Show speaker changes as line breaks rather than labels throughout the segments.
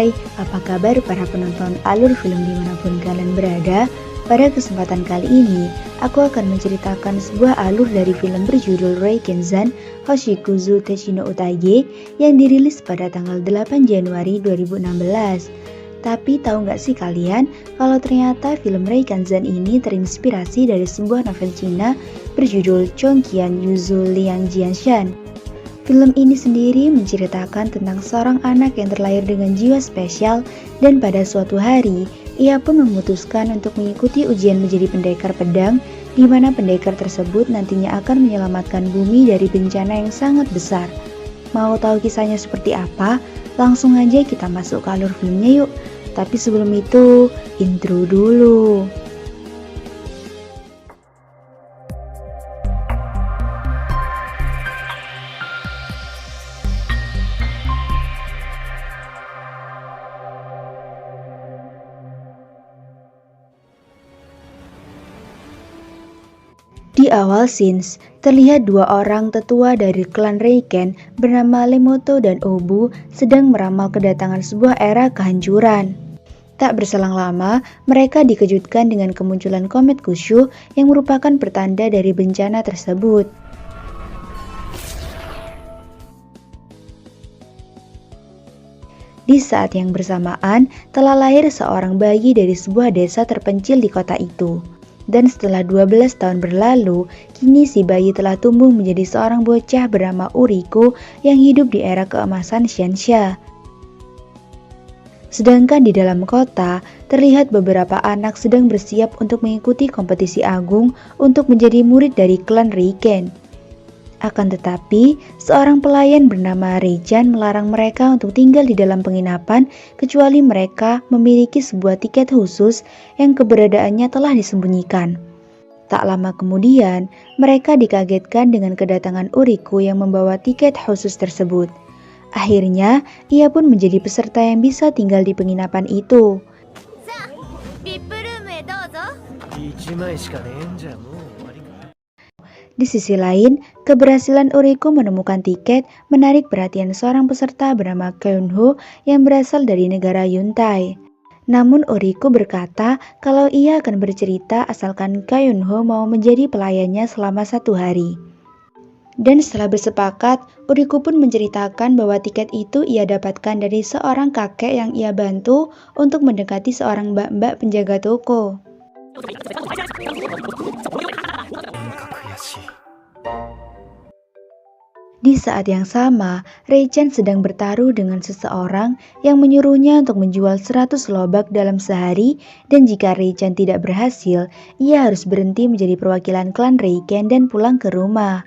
Hai, apa kabar para penonton alur film dimanapun kalian berada? Pada kesempatan kali ini, aku akan menceritakan sebuah alur dari film berjudul Reikenzan Hoshikuzu Techi no Utage yang dirilis pada tanggal 8 Januari 2016. Tapi tahu nggak sih kalian kalau ternyata film Reikenzan ini terinspirasi dari sebuah novel Cina berjudul Chongqian Yuzu Liang Jianshan. Film ini sendiri menceritakan tentang seorang anak yang terlahir dengan jiwa spesial dan pada suatu hari ia pun memutuskan untuk mengikuti ujian menjadi pendekar pedang di mana pendekar tersebut nantinya akan menyelamatkan bumi dari bencana yang sangat besar. Mau tahu kisahnya seperti apa? Langsung aja kita masuk ke alur filmnya yuk. Tapi sebelum itu, intro dulu. Di awal scenes, terlihat dua orang tetua dari klan Reiken bernama Lemoto dan Obu sedang meramal kedatangan sebuah era kehancuran. Tak berselang lama, mereka dikejutkan dengan kemunculan komet Kushu yang merupakan pertanda dari bencana tersebut. Di saat yang bersamaan, telah lahir seorang bayi dari sebuah desa terpencil di kota itu. Dan setelah 12 tahun berlalu, kini si bayi telah tumbuh menjadi seorang bocah bernama Uriko yang hidup di era keemasan Xianxia. Sedangkan di dalam kota, terlihat beberapa anak sedang bersiap untuk mengikuti kompetisi agung untuk menjadi murid dari klan Reiken. Akan tetapi, seorang pelayan bernama Reichan melarang mereka untuk tinggal di dalam penginapan kecuali mereka memiliki sebuah tiket khusus yang keberadaannya telah disembunyikan. Tak lama kemudian, mereka dikagetkan dengan kedatangan Uriko yang membawa tiket khusus tersebut. Akhirnya, ia pun menjadi peserta yang bisa tinggal di penginapan itu. Di sisi lain, keberhasilan Uriko menemukan tiket menarik perhatian seorang peserta bernama Keunho yang berasal dari negara Yuntai. Namun Uriko berkata kalau ia akan bercerita asalkan Keunho mau menjadi pelayannya selama 1 hari. Dan setelah bersepakat, Uriko pun menceritakan bahwa tiket itu ia dapatkan dari seorang kakek yang ia bantu untuk mendekati seorang mbak-mbak penjaga toko. Di saat yang sama, Reichan sedang bertaruh dengan seseorang yang menyuruhnya untuk menjual 100 lobak dalam sehari dan jika Reichan tidak berhasil, ia harus berhenti menjadi perwakilan klan Reiken dan pulang ke rumah.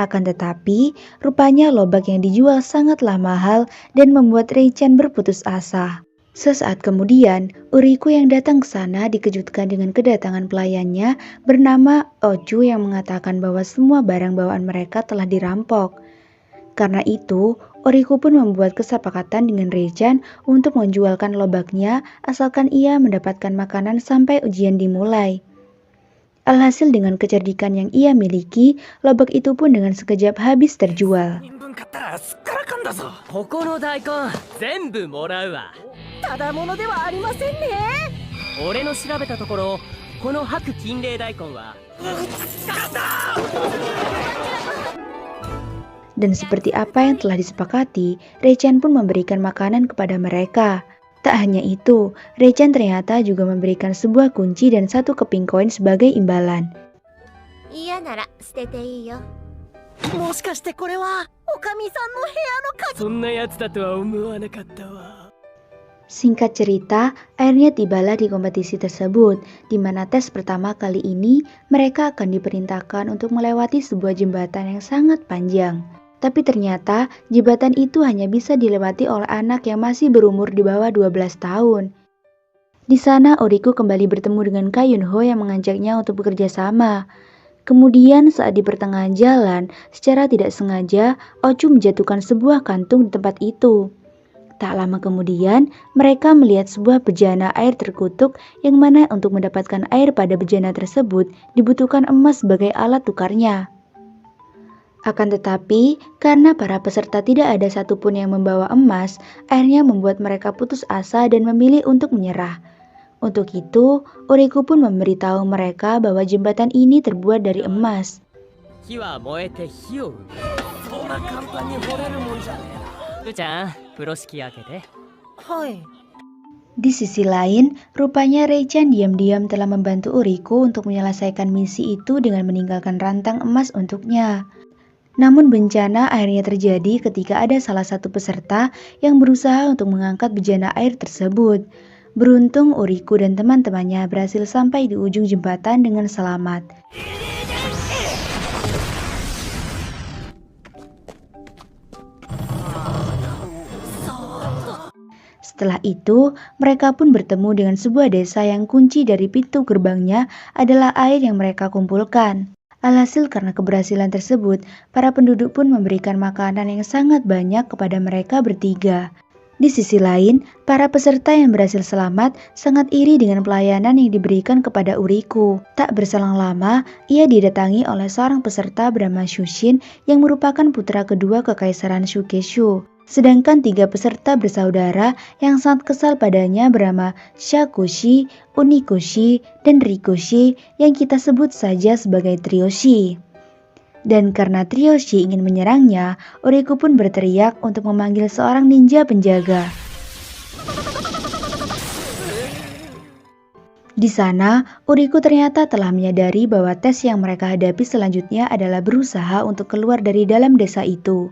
Akan tetapi, rupanya lobak yang dijual sangatlah mahal dan membuat Reichan berputus asa. Sesaat kemudian, Uriko yang datang ke sana dikejutkan dengan kedatangan pelayannya bernama Ochu yang mengatakan bahwa semua barang bawaan mereka telah dirampok. Karena itu, Uriko pun membuat kesepakatan dengan Reichan untuk menjualkan lobaknya asalkan ia mendapatkan makanan sampai ujian dimulai. Alhasil dengan kecerdikan yang ia miliki, lobak itu pun dengan sekejap habis terjual. Dan seperti apa yang telah disepakati, Reichan pun memberikan makanan kepada mereka. Tak hanya itu, Reichan ternyata juga memberikan sebuah kunci dan 1 keping koin sebagai imbalan. Singkat cerita, akhirnya tibalah di kompetisi tersebut, di mana tes pertama kali ini mereka akan diperintahkan untuk melewati sebuah jembatan yang sangat panjang. Tapi ternyata jembatan itu hanya bisa dilewati oleh anak yang masih berumur di bawah 12 tahun. Di sana Uriko kembali bertemu dengan Keunho yang mengajaknya untuk bekerja sama. Kemudian saat di pertengahan jalan, secara tidak sengaja Ochu menjatuhkan sebuah kantung di tempat itu. Tak lama kemudian, mereka melihat sebuah bejana air terkutuk yang mana untuk mendapatkan air pada bejana tersebut dibutuhkan emas sebagai alat tukarnya. Akan tetapi, karena para peserta tidak ada satupun yang membawa emas, akhirnya membuat mereka putus asa dan memilih untuk menyerah. Untuk itu, Uriku pun memberitahu mereka bahwa jembatan ini terbuat dari emas.
火は燃えて火を生む。そんな簡単に掘れるもんじゃねえな。ふーちゃん、風呂敷開けて。
はい。
Di sisi lain, rupanya Reichan diam-diam telah membantu Uriku untuk menyelesaikan misi itu dengan meninggalkan rantang emas untuknya. Namun bencana akhirnya terjadi ketika ada salah satu peserta yang berusaha untuk mengangkat bejana air tersebut. Beruntung Uriku dan teman-temannya berhasil sampai di ujung jembatan dengan selamat. Setelah itu, mereka pun bertemu dengan sebuah desa yang kunci dari pintu gerbangnya adalah air yang mereka kumpulkan. Alhasil karena keberhasilan tersebut, para penduduk pun memberikan makanan yang sangat banyak kepada mereka bertiga. Di sisi lain, para peserta yang berhasil selamat sangat iri dengan pelayanan yang diberikan kepada Uriku. Tak berselang lama, ia didatangi oleh seorang peserta bernama Shushin yang merupakan putra kedua Kekaisaran Shukeshu. Sedangkan 3 peserta bersaudara yang sangat kesal padanya bernama Shakushi, Unikoshi, dan Rikoshi yang kita sebut saja sebagai trio Shi. Dan karena trio Shi ingin menyerangnya, Uriku pun berteriak untuk memanggil seorang ninja penjaga. Di sana, Uriku ternyata telah menyadari bahwa tes yang mereka hadapi selanjutnya adalah berusaha untuk keluar dari dalam desa itu.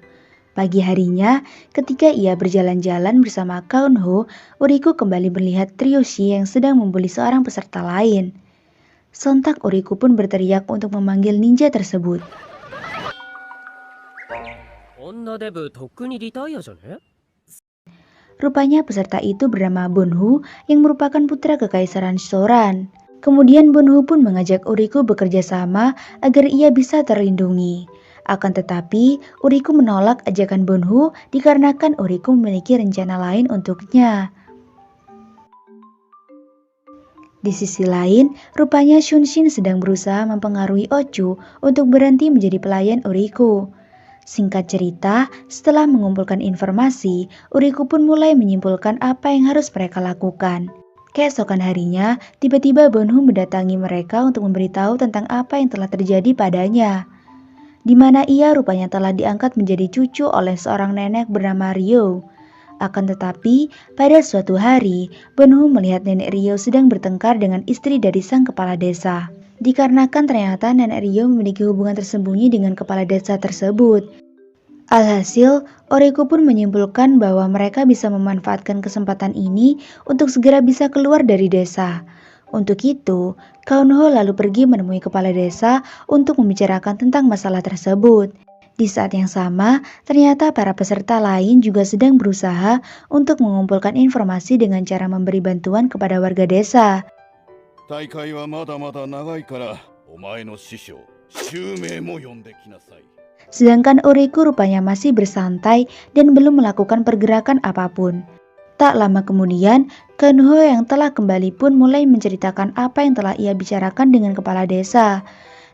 Pagi harinya, ketika ia berjalan-jalan bersama Kaunho, Uriku kembali melihat trio Shi yang sedang membuli seorang peserta lain. Sontak Uriku pun berteriak untuk memanggil ninja tersebut.
こんなデブとっくにリタイアじゃね？
Rupanya peserta itu bernama Bonhu yang merupakan putra Kekaisaran Shoran. Kemudian Bonhu pun mengajak Uriku bekerja sama agar ia bisa terlindungi. Akan tetapi, Uriku menolak ajakan Bonhu dikarenakan Uriku memiliki rencana lain untuknya. Di sisi lain, rupanya Shunshin sedang berusaha mempengaruhi Ochu untuk berhenti menjadi pelayan Uriku. Singkat cerita, setelah mengumpulkan informasi, Uriku pun mulai menyimpulkan apa yang harus mereka lakukan. Keesokan harinya, tiba-tiba Bonhu mendatangi mereka untuk memberitahu tentang apa yang telah terjadi padanya. Di mana ia rupanya telah diangkat menjadi cucu oleh seorang nenek bernama Ryo. Akan tetapi, pada suatu hari, Bonhu melihat nenek Ryo sedang bertengkar dengan istri dari sang kepala desa. Dikarenakan ternyata nenek Ryo memiliki hubungan tersembunyi dengan kepala desa tersebut. Alhasil, Uriku pun menyimpulkan bahwa mereka bisa memanfaatkan kesempatan ini untuk segera bisa keluar dari desa. Untuk itu, Kaunho lalu pergi menemui kepala desa untuk membicarakan tentang masalah tersebut. Di saat yang sama, ternyata para peserta lain juga sedang berusaha untuk mengumpulkan informasi dengan cara memberi bantuan kepada warga desa. Sedangkan Uriku rupanya masih bersantai dan belum melakukan pergerakan apapun. Tak lama kemudian, Kaunho yang telah kembali pun mulai menceritakan apa yang telah ia bicarakan dengan kepala desa.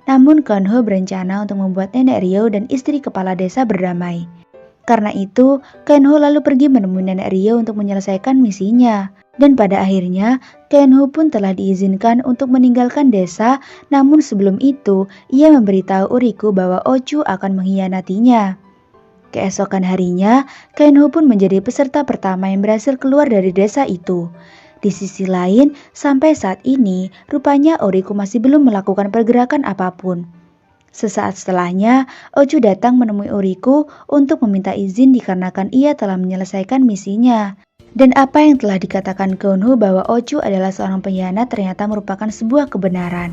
Namun Kaunho berencana untuk membuat nenek Ryo dan istri kepala desa berdamai. Karena itu, Kaunho lalu pergi menemui nenek Ryo untuk menyelesaikan misinya. Dan pada akhirnya, Kaunho pun telah diizinkan untuk meninggalkan desa, namun sebelum itu, ia memberitahu Uriku bahwa Ochu akan mengkhianatinya. Keesokan harinya, Kaunho pun menjadi peserta pertama yang berhasil keluar dari desa itu. Di sisi lain, sampai saat ini, rupanya Uriku masih belum melakukan pergerakan apapun. Sesaat setelahnya, Ochu datang menemui Uriku untuk meminta izin dikarenakan ia telah menyelesaikan misinya. Dan apa yang telah dikatakan Kaunho bahwa Ochu adalah seorang pengkhianat ternyata merupakan sebuah kebenaran.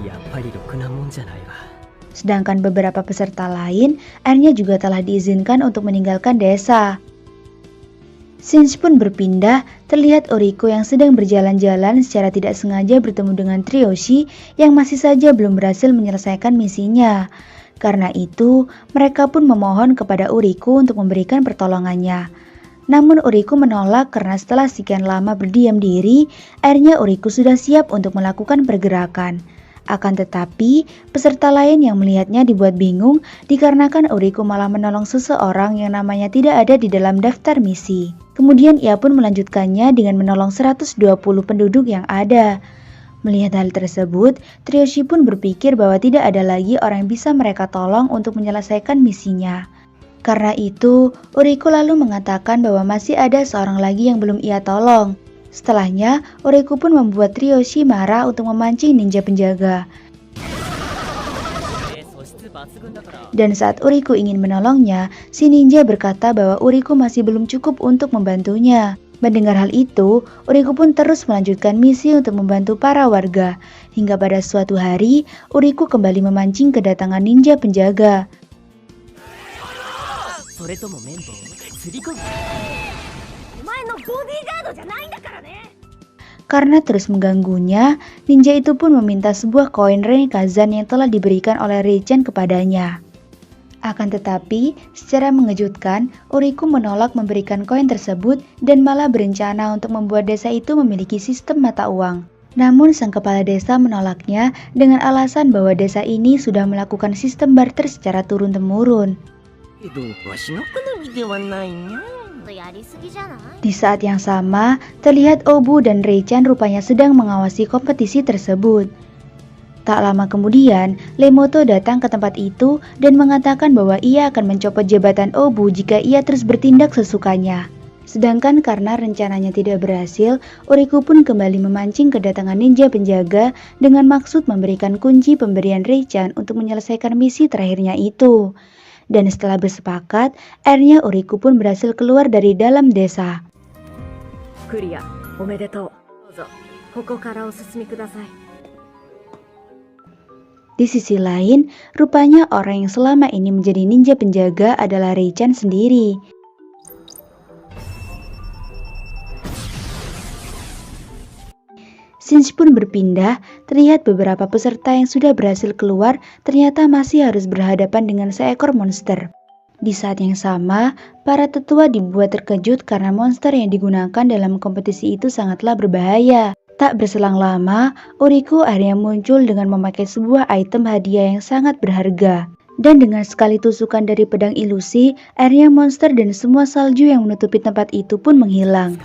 やっぱりろくなもんじゃないわ。
Sedangkan beberapa peserta lain akhirnya juga telah diizinkan untuk meninggalkan desa. Shinji pun berpindah, terlihat Uriku yang sedang berjalan-jalan secara tidak sengaja bertemu dengan trio Shi yang masih saja belum berhasil menyelesaikan misinya. Karena itu, mereka pun memohon kepada Uriku untuk memberikan pertolongannya. Namun Uriku menolak karena setelah sekian lama berdiam diri, akhirnya Uriku sudah siap untuk melakukan pergerakan. Akan tetapi, peserta lain yang melihatnya dibuat bingung dikarenakan Uriko malah menolong seseorang yang namanya tidak ada di dalam daftar misi. Kemudian ia pun melanjutkannya dengan menolong 120 penduduk yang ada. Melihat hal tersebut, Tryoshi pun berpikir bahwa tidak ada lagi orang yang bisa mereka tolong untuk menyelesaikan misinya. Karena itu, Uriko lalu mengatakan bahwa masih ada seorang lagi yang belum ia tolong. Setelahnya, Uriko pun membuat Tryoshi marah untuk memancing ninja penjaga. Dan saat Uriko ingin menolongnya, si ninja berkata bahwa Uriko masih belum cukup untuk membantunya. Mendengar hal itu, Uriko pun terus melanjutkan misi untuk membantu para warga. Hingga pada suatu hari, Uriko kembali memancing kedatangan ninja penjaga. Karena terus mengganggunya, ninja itu pun meminta sebuah koin Reikazan yang telah diberikan oleh Reichan kepadanya. Akan tetapi, secara mengejutkan, Uriko menolak memberikan koin tersebut dan malah berencana untuk membuat desa itu memiliki sistem mata uang. Namun sang kepala desa menolaknya dengan alasan bahwa desa ini sudah melakukan sistem barter secara turun-temurun. Di saat yang sama, terlihat Obu dan Reichan rupanya sedang mengawasi kompetisi tersebut. Tak lama kemudian, Lemoto datang ke tempat itu dan mengatakan bahwa ia akan mencopot jabatan Obu jika ia terus bertindak sesukanya. Sedangkan karena rencananya tidak berhasil, Uriko pun kembali memancing kedatangan ninja penjaga dengan maksud memberikan kunci pemberian Reichan untuk menyelesaikan misi terakhirnya itu. Dan setelah bersepakat, akhirnya Uriko pun berhasil keluar dari dalam desa. Di sisi lain, rupanya orang yang selama ini menjadi ninja penjaga adalah Reichan sendiri. Shinji pun berpindah, terlihat beberapa peserta yang sudah berhasil keluar ternyata masih harus berhadapan dengan seekor monster. Di saat yang sama, para tetua dibuat terkejut karena monster yang digunakan dalam kompetisi itu sangatlah berbahaya. Tak berselang lama, Uriko akhirnya muncul dengan memakai sebuah item hadiah yang sangat berharga. Dan dengan sekali tusukan dari pedang ilusi, akhirnya monster dan semua salju yang menutupi tempat itu pun menghilang.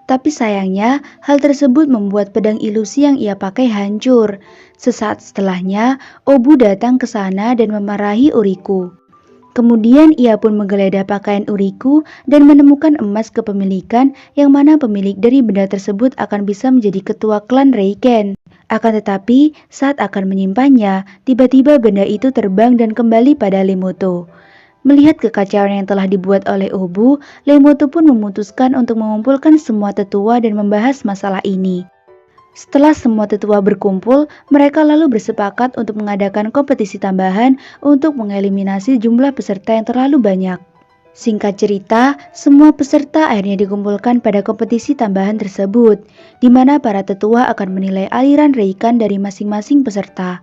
Tapi sayangnya, hal tersebut membuat pedang ilusi yang ia pakai hancur. Sesaat setelahnya, Obu datang ke sana dan memarahi Uriko. Kemudian ia pun menggeledah pakaian Uriko dan menemukan emas kepemilikan yang mana pemilik dari benda tersebut akan bisa menjadi ketua klan Reiken. Akan tetapi, saat akan menyimpannya, tiba-tiba benda itu terbang dan kembali pada Lemoto. Melihat kekacauan yang telah dibuat oleh Obu, Lemoto pun memutuskan untuk mengumpulkan semua tetua dan membahas masalah ini. Setelah semua tetua berkumpul, mereka lalu bersepakat untuk mengadakan kompetisi tambahan untuk mengeliminasi jumlah peserta yang terlalu banyak. Singkat cerita, semua peserta akhirnya dikumpulkan pada kompetisi tambahan tersebut, di mana para tetua akan menilai aliran Reikan dari masing-masing peserta.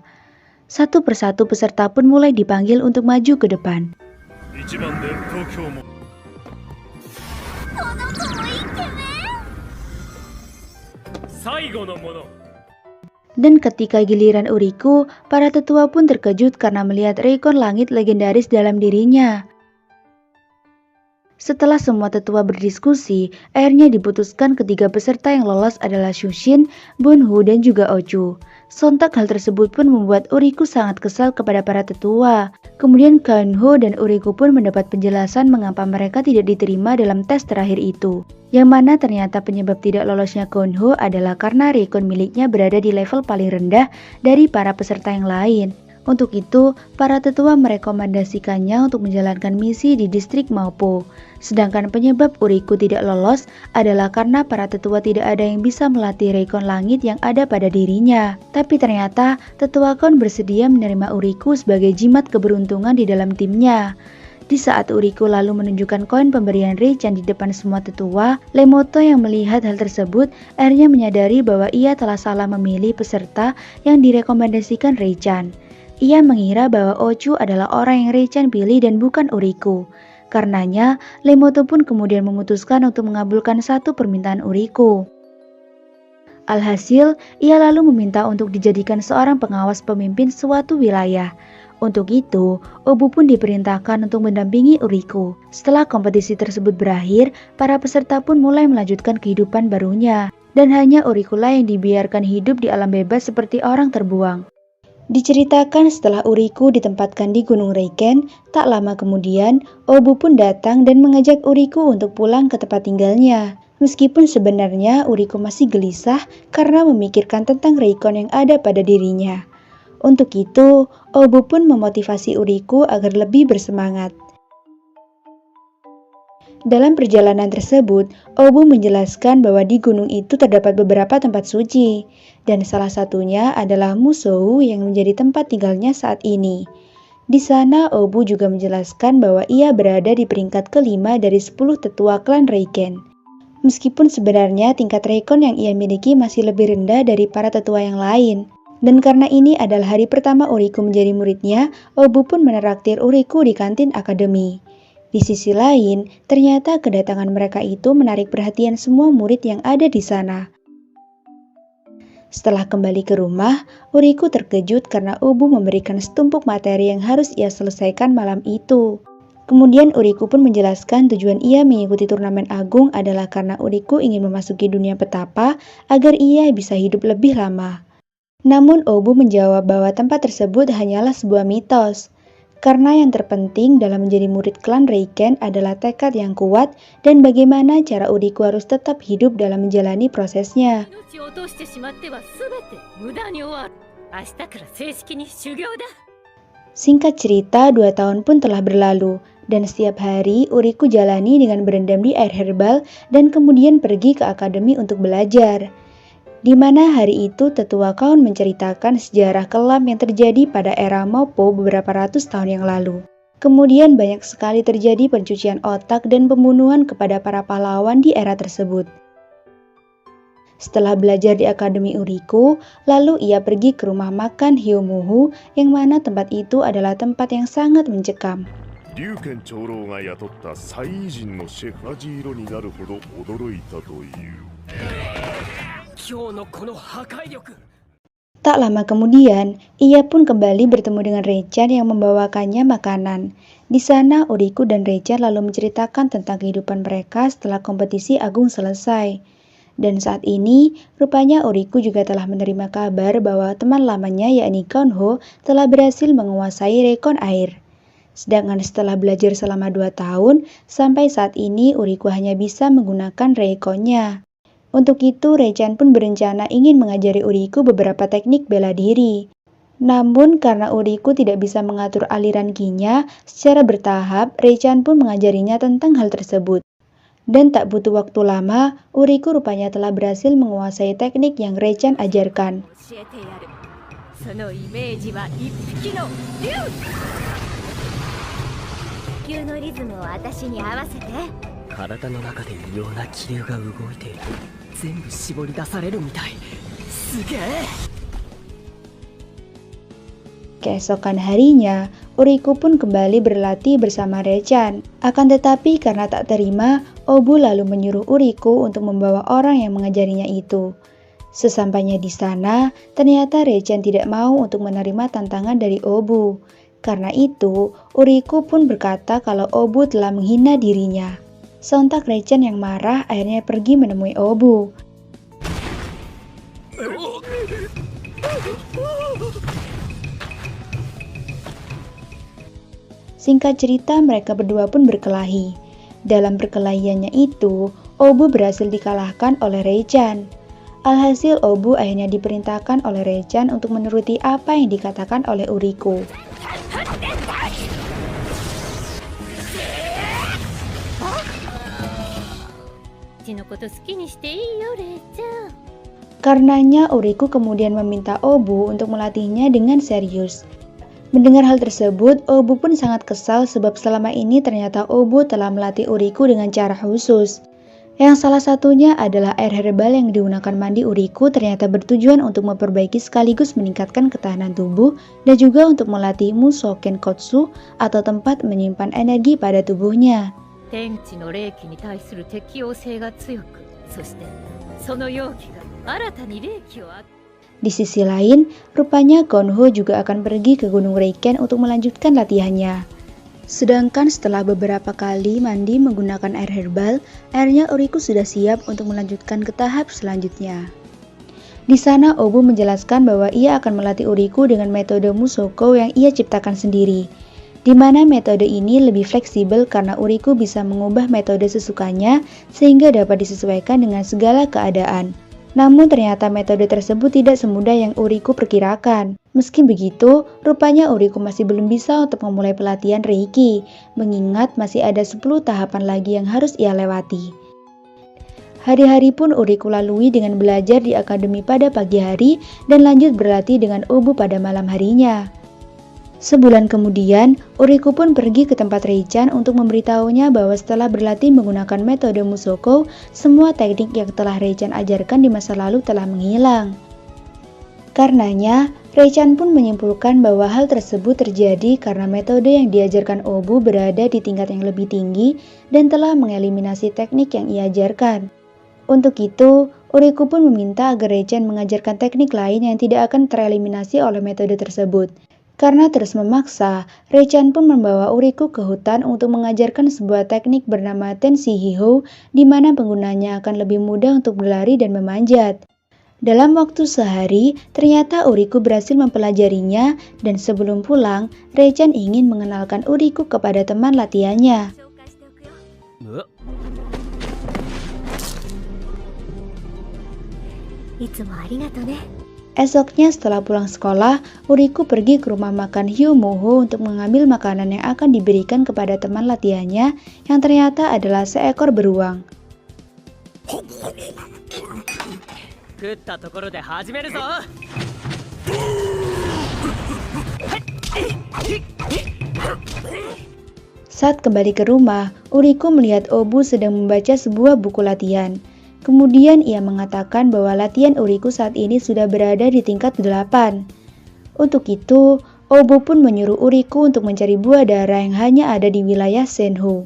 Satu persatu peserta pun mulai dipanggil untuk maju ke depan. Dan ketika giliran Uriko, para tetua pun terkejut karena melihat Reikon langit legendaris dalam dirinya. Setelah semua tetua berdiskusi, akhirnya diputuskan ketiga peserta yang lolos adalah Shushin, Bunhu, dan juga Ochu. Sontak hal tersebut pun membuat Uriko sangat kesal kepada para tetua. Kemudian Kanho dan Uriko pun mendapat penjelasan mengapa mereka tidak diterima dalam tes terakhir itu. Yang mana ternyata penyebab tidak lolosnya Kanho adalah karena Reikon miliknya berada di level paling rendah dari para peserta yang lain. Untuk itu, para tetua merekomendasikannya untuk menjalankan misi di distrik Maupo. Sedangkan penyebab Uriko tidak lolos adalah karena para tetua tidak ada yang bisa melatih Reikon langit yang ada pada dirinya. Tapi ternyata, tetua Kon bersedia menerima Uriko sebagai jimat keberuntungan di dalam timnya. Di saat Uriko lalu menunjukkan koin pemberian Reichan di depan semua tetua, Lemoto yang melihat hal tersebut akhirnya menyadari bahwa ia telah salah memilih peserta yang direkomendasikan Reichan. Ia mengira bahwa Ochu adalah orang yang Rei-chan pilih dan bukan Uriku. Karenanya, Lemoto pun kemudian memutuskan untuk mengabulkan satu permintaan Uriku. Alhasil, ia lalu meminta untuk dijadikan seorang pengawas pemimpin suatu wilayah. Untuk itu, Obu pun diperintahkan untuk mendampingi Uriku. Setelah kompetisi tersebut berakhir, para peserta pun mulai melanjutkan kehidupan barunya. Dan hanya Uriku lah yang dibiarkan hidup di alam bebas seperti orang terbuang. Diceritakan setelah Uriku ditempatkan di Gunung Reiken, tak lama kemudian Obu pun datang dan mengajak Uriku untuk pulang ke tempat tinggalnya. Meskipun sebenarnya Uriku masih gelisah karena memikirkan tentang Reikon yang ada pada dirinya. Untuk itu, Obu pun memotivasi Uriku agar lebih bersemangat. Dalam perjalanan tersebut, Obu menjelaskan bahwa di gunung itu terdapat beberapa tempat suci, dan salah satunya adalah Musou yang menjadi tempat tinggalnya saat ini. Di sana, Obu juga menjelaskan bahwa ia berada di peringkat kelima dari 10 tetua klan Reiken. Meskipun sebenarnya tingkat Reikon yang ia miliki masih lebih rendah dari para tetua yang lain. Dan karena ini adalah hari pertama Uriku menjadi muridnya, Obu pun menraktir Uriku di kantin akademi. Di sisi lain, ternyata kedatangan mereka itu menarik perhatian semua murid yang ada di sana. Setelah kembali ke rumah, Uriku terkejut karena Obu memberikan setumpuk materi yang harus ia selesaikan malam itu. Kemudian Uriku pun menjelaskan tujuan ia mengikuti turnamen agung adalah karena Uriku ingin memasuki dunia petapa agar ia bisa hidup lebih lama. Namun Obu menjawab bahwa tempat tersebut hanyalah sebuah mitos. Karena yang terpenting dalam menjadi murid klan Reiken adalah tekad yang kuat dan bagaimana cara Uriku harus tetap hidup dalam menjalani prosesnya. Singkat cerita, 2 tahun pun telah berlalu, dan setiap hari Uriku jalani dengan berendam di air herbal dan kemudian pergi ke akademi untuk belajar. Di mana hari itu tetua kaum menceritakan sejarah kelam yang terjadi pada era Moppo beberapa ratus tahun yang lalu. Kemudian banyak sekali terjadi pencucian otak dan pembunuhan kepada para pahlawan di era tersebut. Setelah belajar di Akademi Uriku, lalu ia pergi ke rumah makan Hyomuhu yang mana tempat itu adalah tempat yang sangat mencekam.
Ryuken Chōrōが雇った最異人のシェフ味色になるほど驚いたという。
Tak lama kemudian, ia pun kembali bertemu dengan Rei-chan yang membawakannya makanan. Di sana, Uriku dan Rei-chan lalu menceritakan tentang kehidupan mereka setelah kompetisi agung selesai. Dan saat ini, rupanya Uriku juga telah menerima kabar bahwa teman lamanya yakni Konho telah berhasil menguasai Reikon air. Sedangkan setelah belajar selama 2 tahun, sampai saat ini Uriku hanya bisa menggunakan Reikonnya. Untuk itu, Rei-chan pun berencana ingin mengajari Uriku beberapa teknik bela diri. Namun, karena Uriku tidak bisa mengatur aliran ki-nya secara bertahap, Rei-chan pun mengajarinya tentang hal tersebut. Dan tak butuh waktu lama, Uriku rupanya telah berhasil menguasai teknik yang Rei-chan ajarkan. Keesokan harinya, Uriku pun kembali berlatih bersama Rei-chan. Akan tetapi karena tak terima, Obu lalu menyuruh Uriku untuk membawa orang yang mengajarinya itu. Sesampainya di sana, ternyata Rei-chan tidak mau untuk menerima tantangan dari Obu. Karena itu, Uriku pun berkata kalau Obu telah menghina dirinya. Sontak Rei-chan yang marah akhirnya pergi menemui Obu. Singkat cerita, mereka berdua pun berkelahi. Dalam perkelahiannya itu, Obu berhasil dikalahkan oleh Rei-chan. Alhasil, Obu akhirnya diperintahkan oleh Rei-chan untuk menuruti apa yang dikatakan oleh Uriku. Karenanya, Uriku kemudian meminta Obu untuk melatihnya dengan serius. Mendengar hal tersebut, Obu pun sangat kesal sebab selama ini ternyata Obu telah melatih Uriku dengan cara khusus. Yang salah satunya adalah air herbal yang digunakan mandi Uriku ternyata bertujuan untuk memperbaiki sekaligus meningkatkan ketahanan tubuh dan juga untuk melatih Musoken Kotsu atau tempat menyimpan energi pada tubuhnya.
天地の霊気に対する適応性が強く、そしてその容器が新たに霊気を与え
Di sisi lain, rupanya Gonho juga akan pergi ke Gunung Reiken untuk melanjutkan latihannya. Sedangkan setelah beberapa kali mandi menggunakan air herbal, akhirnya Uriku sudah siap untuk melanjutkan ke tahap selanjutnya. Di sana Obu menjelaskan bahwa ia akan melatih Uriku dengan metode Musoko yang ia ciptakan sendiri, di mana metode ini lebih fleksibel karena Uriku bisa mengubah metode sesukanya sehingga dapat disesuaikan dengan segala keadaan. Namun ternyata metode tersebut tidak semudah yang Uriku perkirakan. Meski begitu, rupanya Uriku masih belum bisa untuk memulai pelatihan Reiki, mengingat masih ada 10 tahapan lagi yang harus ia lewati. Hari-hari pun Uriku lalui dengan belajar di akademi pada pagi hari dan lanjut berlatih dengan Obu pada malam harinya. Sebulan kemudian, Uriku pun pergi ke tempat Reichan untuk memberitahunya bahwa setelah berlatih menggunakan metode Musoko, semua teknik yang telah Reichan ajarkan di masa lalu telah menghilang. Karenanya, Reichan pun menyimpulkan bahwa hal tersebut terjadi karena metode yang diajarkan Obu berada di tingkat yang lebih tinggi dan telah mengeliminasi teknik yang ia ajarkan. Untuk itu, Uriku pun meminta agar Reichan mengajarkan teknik lain yang tidak akan tereliminasi oleh metode tersebut. Karena terus memaksa, Reichan pun membawa Uriku ke hutan untuk mengajarkan sebuah teknik bernama Tenshi Hiho, di mana penggunanya akan lebih mudah untuk berlari dan memanjat. Dalam waktu sehari, ternyata Uriku berhasil mempelajarinya, dan sebelum pulang, Reichan ingin mengenalkan Uriku kepada teman latihannya.
いつもありがとね。
Esoknya setelah pulang sekolah, Uriku pergi ke rumah makan Hyumoho untuk mengambil makanan yang akan diberikan kepada teman latihannya yang ternyata adalah seekor beruang.
食ったところで始めるぞ。
Saat kembali ke rumah, Uriku melihat Obu sedang membaca sebuah buku latihan. Kemudian ia mengatakan bahwa latihan Uriku saat ini sudah berada di tingkat 8. Untuk itu, Obu pun menyuruh Uriku untuk mencari buah dara yang hanya ada di wilayah Senho,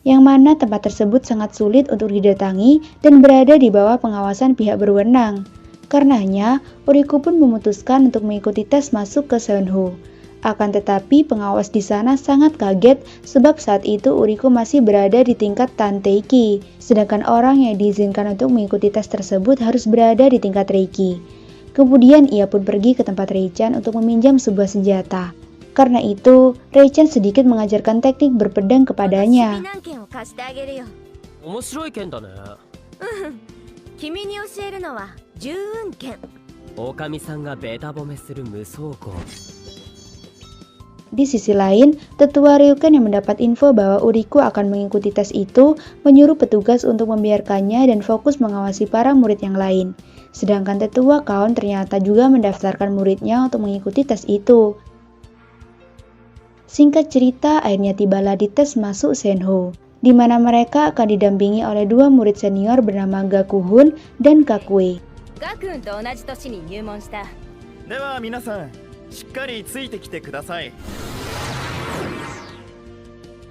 yang mana tempat tersebut sangat sulit untuk didatangi dan berada di bawah pengawasan pihak berwenang. Karenanya, Uriku pun memutuskan untuk mengikuti tes masuk ke Senho. Akan tetapi pengawas di sana sangat kaget sebab saat itu Uriku masih berada di tingkat Tanteiki, sedangkan orang yang diizinkan untuk mengikuti tes tersebut harus berada di tingkat Reiki. Kemudian ia pun pergi ke tempat Reichan untuk meminjam sebuah senjata. Karena itu, Reichan sedikit mengajarkan teknik berpedang kepadanya.
面白い剣だね。
君に教えるのは十運剣。
狼さんがベタ褒めする無双剣。
Di sisi lain, tetua Ryuken yang mendapat info bahwa Uriku akan mengikuti tes itu menyuruh petugas untuk membiarkannya dan fokus mengawasi para murid yang lain. Sedangkan tetua Kaon ternyata juga mendaftarkan muridnya untuk mengikuti tes itu. Singkat cerita, akhirnya tibalah di tes masuk Senho, di mana mereka akan didampingi oleh 2 murid senior bernama Gakuhun dan Kakue.
ガクンと同じ年に入門した。
では皆さんしっかりついてきてください。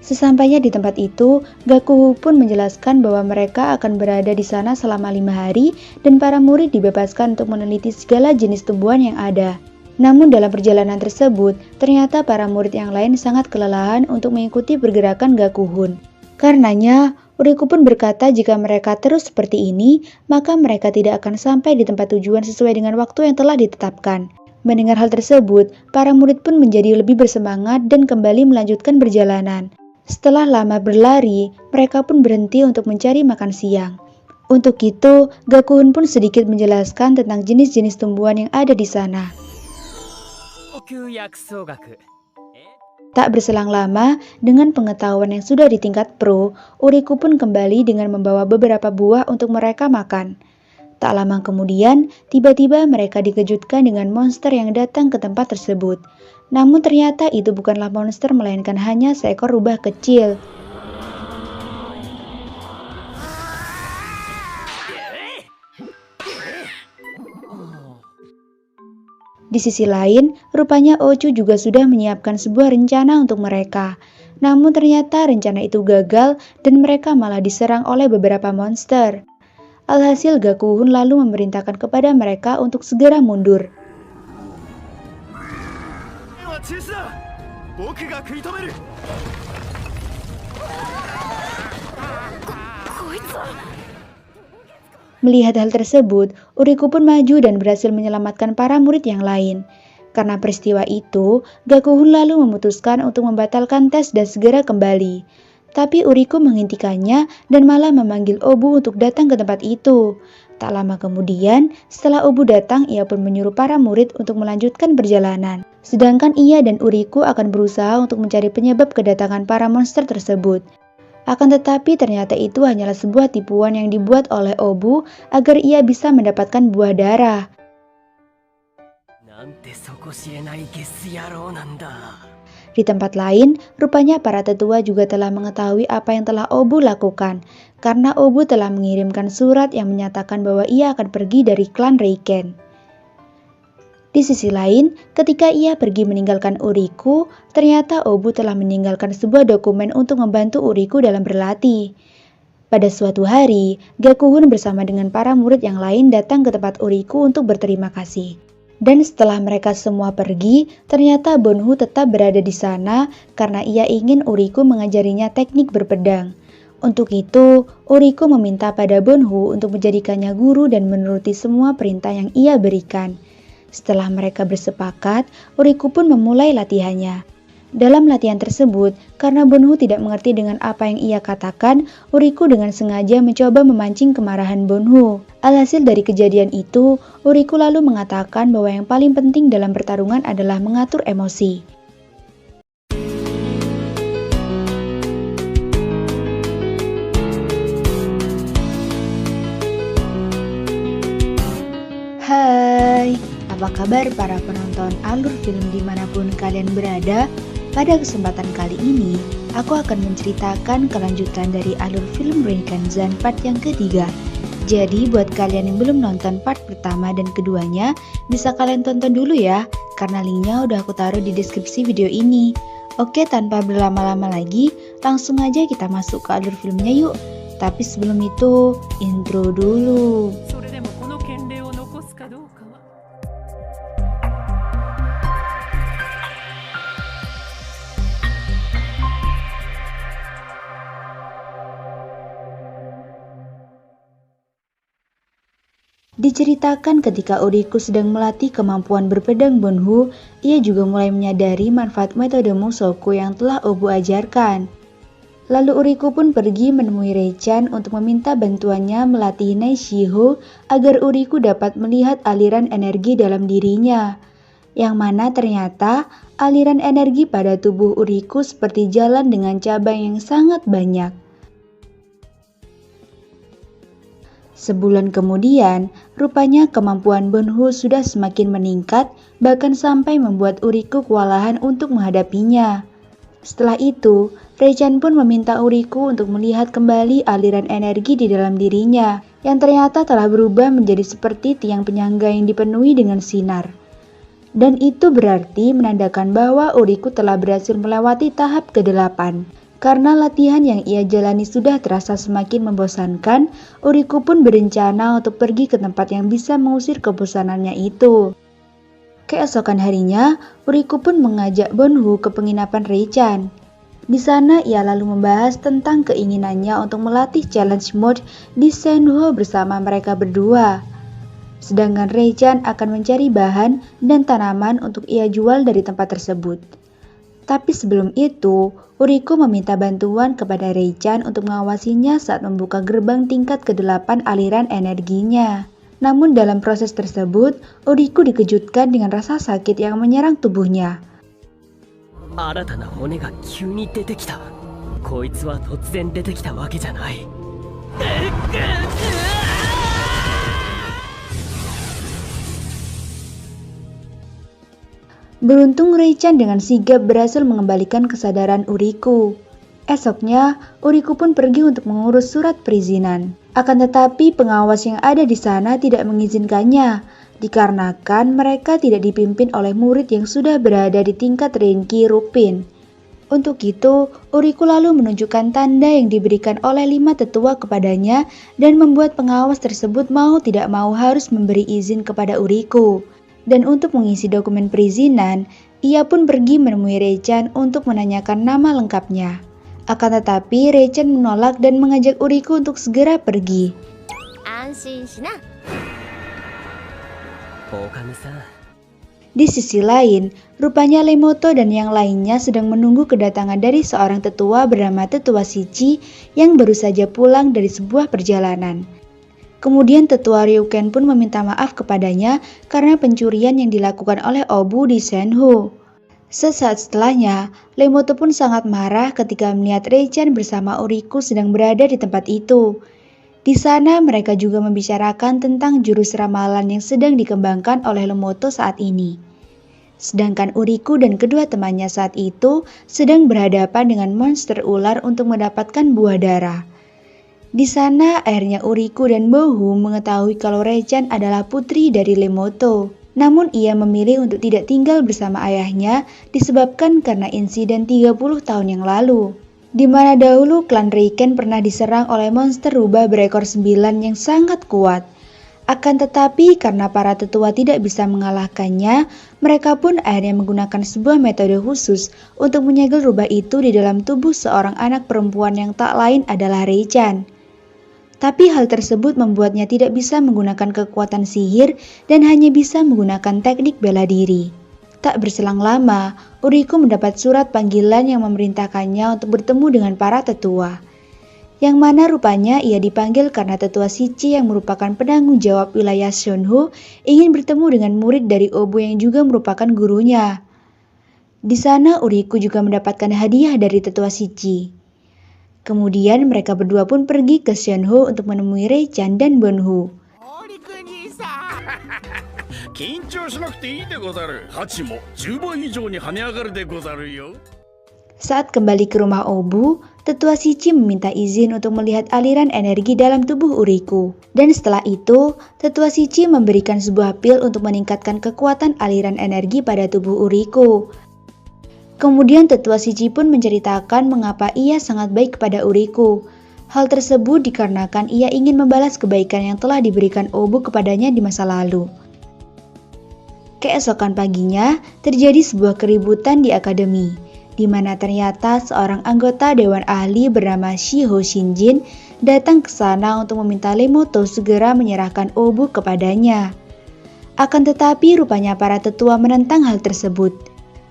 Sesampainya di tempat itu, Gakuhu pun menjelaskan bahwa mereka akan berada di sana selama 5 hari dan para murid dibebaskan untuk meneliti segala jenis tumbuhan yang ada. Namun dalam perjalanan tersebut, ternyata para murid yang lain sangat kelelahan untuk mengikuti pergerakan Gakuhun. Karenanya, Uriku pun berkata jika mereka terus seperti ini, maka mereka tidak akan sampai di tempat tujuan sesuai dengan waktu yang telah ditetapkan. Mendengar hal tersebut, para murid pun menjadi lebih bersemangat dan kembali melanjutkan perjalanan. Setelah lama berlari, mereka pun berhenti untuk mencari makan siang. Untuk itu, Gakuhun pun sedikit menjelaskan tentang jenis-jenis tumbuhan yang ada di sana. Tak berselang lama, dengan pengetahuan yang sudah di tingkat pro, Uriku pun kembali dengan membawa beberapa buah untuk mereka makan. Tak lama kemudian, tiba-tiba mereka dikejutkan dengan monster yang datang ke tempat tersebut. Namun ternyata itu bukanlah monster melainkan hanya seekor rubah kecil. Di sisi lain, rupanya Ochu juga sudah menyiapkan sebuah rencana untuk mereka. Namun ternyata rencana itu gagal dan mereka malah diserang oleh beberapa monster. Alhasil Gakuhun lalu memerintahkan kepada mereka untuk segera mundur. Melihat hal tersebut, Uriku pun maju dan berhasil menyelamatkan para murid yang lain. Karena peristiwa itu, Gakuhun lalu memutuskan untuk membatalkan tes dan segera kembali. Tapi Uriku menghentikannya dan malah memanggil Obu untuk datang ke tempat itu. Tak lama kemudian, setelah Obu datang, ia pun menyuruh para murid untuk melanjutkan perjalanan. Sedangkan ia dan Uriku akan berusaha untuk mencari penyebab kedatangan para monster tersebut. Akan tetapi ternyata itu hanyalah sebuah tipuan yang dibuat oleh Obu agar ia bisa mendapatkan buah darah. Di tempat lain, rupanya para tetua juga telah mengetahui apa yang telah Obu lakukan, karena Obu telah mengirimkan surat yang menyatakan bahwa ia akan pergi dari klan Reiken. Di sisi lain, ketika ia pergi meninggalkan Uriku, ternyata Obu telah meninggalkan sebuah dokumen untuk membantu Uriku dalam berlatih. Pada suatu hari, Gakuhun bersama dengan para murid yang lain datang ke tempat Uriku untuk berterima kasih. Dan setelah mereka semua pergi, ternyata Bonhu tetap berada di sana karena ia ingin Uriku mengajarinya teknik berpedang. Untuk itu, Uriku meminta pada Bonhu untuk menjadikannya guru dan menuruti semua perintah yang ia berikan. Setelah mereka bersepakat, Uriku pun memulai latihannya. Dalam latihan tersebut, karena Bonhu tidak mengerti dengan apa yang ia katakan, Uriku dengan sengaja mencoba memancing kemarahan Bonhu. Alhasil dari kejadian itu, Uriku lalu mengatakan bahwa yang paling penting dalam pertarungan adalah mengatur emosi. Hai, apa kabar para penonton alur film dimanapun kalian berada? Pada kesempatan kali ini, aku akan menceritakan kelanjutan dari alur film Reiken-Zan part yang ketiga. Jadi buat kalian yang belum nonton part pertama dan keduanya, bisa kalian tonton dulu ya, karena linknya udah aku taruh di deskripsi video ini. Oke, tanpa berlama-lama lagi, langsung aja kita masuk ke alur filmnya yuk. Tapi sebelum itu, intro dulu. Diceritakan ketika Uriku sedang melatih kemampuan berpedang Bonhu, ia juga mulai menyadari manfaat metode Musoku yang telah Obu ajarkan. Lalu Uriku pun pergi menemui Reichan untuk meminta bantuannya melatih Neishiho agar Uriku dapat melihat aliran energi dalam dirinya. Yang mana ternyata aliran energi pada tubuh Uriku seperti jalan dengan cabang yang sangat banyak. Sebulan kemudian, rupanya kemampuan Bonhu sudah semakin meningkat, bahkan sampai membuat Uriku kewalahan untuk menghadapinya. Setelah itu, Reichan pun meminta Uriku untuk melihat kembali aliran energi di dalam dirinya, yang ternyata telah berubah menjadi seperti tiang penyangga yang dipenuhi dengan sinar. Dan itu berarti menandakan bahwa Uriku telah berhasil melewati tahap ke-8. Karena latihan yang ia jalani sudah terasa semakin membosankan, Uriku pun berencana untuk pergi ke tempat yang bisa mengusir kebosanannya itu. Keesokan harinya, Uriku pun mengajak Bonhu ke penginapan Reichan. Di sana ia lalu membahas tentang keinginannya untuk melatih challenge mode di Senho bersama mereka berdua. Sedangkan Reichan akan mencari bahan dan tanaman untuk ia jual dari tempat tersebut. Tapi sebelum itu, Uriku meminta bantuan kepada Reichan untuk mengawasinya saat membuka gerbang tingkat ke-8 aliran energinya. Namun dalam proses tersebut, Uriku dikejutkan dengan rasa sakit yang menyerang tubuhnya. Beruntung Reichan dengan sigap berhasil mengembalikan kesadaran Uriku. Esoknya, Uriku pun pergi untuk mengurus surat perizinan. Akan tetapi pengawas yang ada di sana tidak mengizinkannya. dikarenakan mereka tidak dipimpin oleh murid yang sudah berada di tingkat Renki Rupin. Untuk itu, Uriku lalu menunjukkan tanda yang diberikan oleh 5 tetua kepadanya dan membuat pengawas tersebut mau tidak mau harus memberi izin kepada Uriku. Dan untuk mengisi dokumen perizinan, ia pun pergi menemui Reichan untuk menanyakan nama lengkapnya. Akan tetapi, Reichan menolak dan mengajak Uriku untuk segera pergi. Di sisi lain, rupanya Lemoto dan yang lainnya sedang menunggu kedatangan dari seorang tetua bernama Tetua Shichi yang baru saja pulang dari sebuah perjalanan. Kemudian Tetua Ryuken pun meminta maaf kepadanya karena pencurian yang dilakukan oleh Obu di Senhu. Sesaat setelahnya, Lemoto pun sangat marah ketika melihat Reichan bersama Uriku sedang berada di tempat itu. Di sana mereka juga membicarakan tentang jurus ramalan yang sedang dikembangkan oleh Lemoto saat ini. Sedangkan Uriku dan kedua temannya saat itu sedang berhadapan dengan monster ular untuk mendapatkan buah darah. Di sana akhirnya Uriku dan Bohu mengetahui kalau Reichan adalah putri dari Lemoto. Namun ia memilih untuk tidak tinggal bersama ayahnya disebabkan karena insiden 30 tahun yang lalu, di mana dahulu klan Reiken pernah diserang oleh monster rubah berekor 9 yang sangat kuat. Akan tetapi karena para tetua tidak bisa mengalahkannya, mereka pun akhirnya menggunakan sebuah metode khusus untuk menyegel rubah itu di dalam tubuh seorang anak perempuan yang tak lain adalah Reichan. Tapi hal tersebut membuatnya tidak bisa menggunakan kekuatan sihir dan hanya bisa menggunakan teknik bela diri. Tak berselang lama, Uriku mendapat surat panggilan yang memerintahkannya untuk bertemu dengan para tetua. Yang mana rupanya ia dipanggil karena Tetua Shichi yang merupakan penanggung jawab wilayah Shunhu ingin bertemu dengan murid dari Obu yang juga merupakan gurunya. Di sana Uriku juga mendapatkan hadiah dari Tetua Shichi. Kemudian mereka berdua pun pergi ke Shunhu untuk menemui Reichan dan Bonhu. Saat kembali ke rumah Obu, Tetua Shichi meminta izin untuk melihat aliran energi dalam tubuh Uriku. Dan setelah itu, Tetua Shichi memberikan sebuah pil untuk meningkatkan kekuatan aliran energi pada tubuh Uriku. Kemudian Tetua Shichi pun menceritakan mengapa ia sangat baik kepada Uriku. Hal tersebut dikarenakan ia ingin membalas kebaikan yang telah diberikan Obu kepadanya di masa lalu. Keesokan paginya, terjadi sebuah keributan di akademi, di mana ternyata seorang anggota Dewan Ahli bernama Shiho Shinjin datang ke sana untuk meminta Lemoto segera menyerahkan Obu kepadanya. Akan tetapi rupanya para tetua menentang hal tersebut.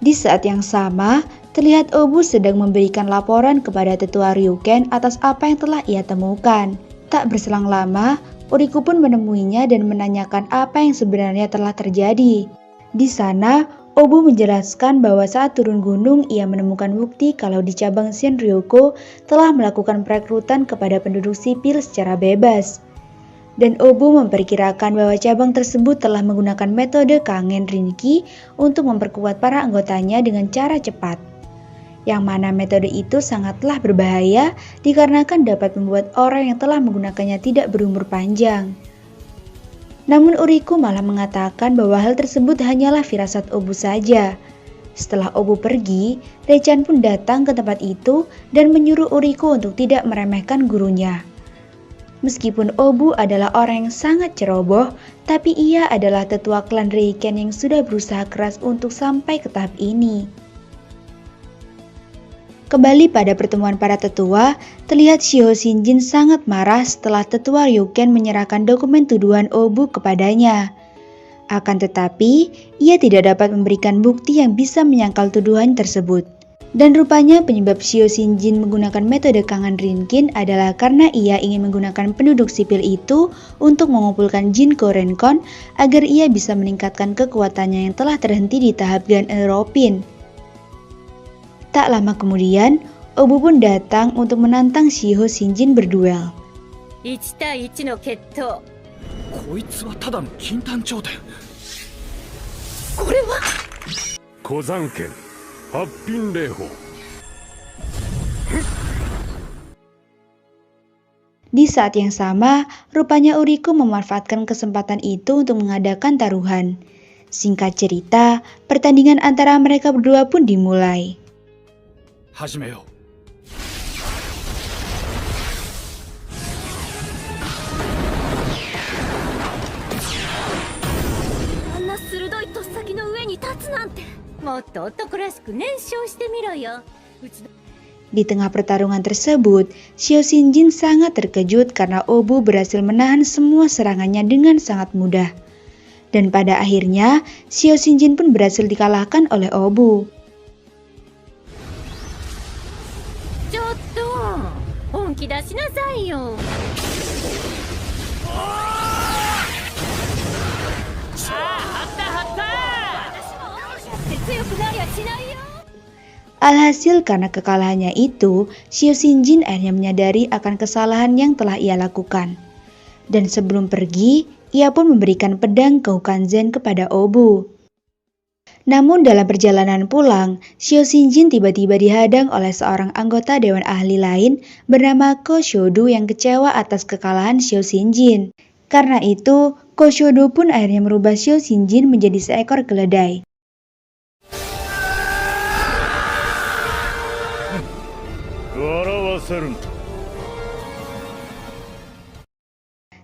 Di saat yang sama, terlihat Obu sedang memberikan laporan kepada Tetua Ryuken atas apa yang telah ia temukan. Tak berselang lama, Uriku pun menemuinya dan menanyakan apa yang sebenarnya telah terjadi. Di sana, Obu menjelaskan bahwa saat turun gunung ia menemukan bukti kalau di cabang Shinryuko telah melakukan perekrutan kepada penduduk sipil secara bebas. Dan Obu memperkirakan bahwa cabang tersebut telah menggunakan metode Kangen Rinki untuk memperkuat para anggotanya dengan cara cepat. Yang mana metode itu sangatlah berbahaya dikarenakan dapat membuat orang yang telah menggunakannya tidak berumur panjang. Namun Uriku malah mengatakan bahwa hal tersebut hanyalah firasat Obu saja. Setelah Obu pergi, Reichan pun datang ke tempat itu dan menyuruh Uriku untuk tidak meremehkan gurunya. Meskipun Obu adalah orang yang sangat ceroboh, tapi ia adalah tetua klan Reiken yang sudah berusaha keras untuk sampai ke tahap ini. Kembali pada pertemuan para tetua, terlihat Shiho Shinjin sangat marah setelah Tetua Ryuken menyerahkan dokumen tuduhan Obu kepadanya. Akan tetapi, ia tidak dapat memberikan bukti yang bisa menyangkal tuduhan tersebut. Dan rupanya penyebab Shiho Shinjin menggunakan metode Kangen Rinkin adalah karena ia ingin menggunakan penduduk sipil itu untuk mengumpulkan Jin Korenkon agar ia bisa meningkatkan kekuatannya yang telah terhenti di tahap Gan Europin. Tak lama kemudian, Obu pun datang untuk menantang Shiho Shinjin berduel.
1対1の決闘。
こいつはただの金丹頂点。
これは
古山剣八品霊法。
Di saat yang sama, rupanya Uriku memanfaatkan kesempatan itu untuk mengadakan taruhan. Singkat cerita, pertandingan antara mereka berdua pun dimulai.
始めよう。
あんな鋭いとっさきの上に立つなんて。もっと男らしく燃焼してみろよ。うちの
Di tengah pertarungan tersebut, Xiao Xinjin sangat terkejut karena Obu berhasil menahan semua serangannya dengan sangat mudah. Dan pada akhirnya, Xiao Xinjin pun berhasil dikalahkan oleh Obu.
ちょっと本気出しなさいよ。強くなりゃしないよ。
Alhasil karena kekalahannya itu, Xiao Xinjin akhirnya menyadari akan kesalahan yang telah ia lakukan. Dan sebelum pergi, ia pun memberikan pedang Koukanzen kepada Obu. Namun dalam perjalanan pulang, Xiao Xinjin tiba-tiba dihadang oleh seorang anggota Dewan Ahli lain bernama Ko Shodu yang kecewa atas kekalahan Xiao Xinjin. Karena itu, Ko Shodu pun akhirnya merubah Xiao Xinjin menjadi seekor keledai.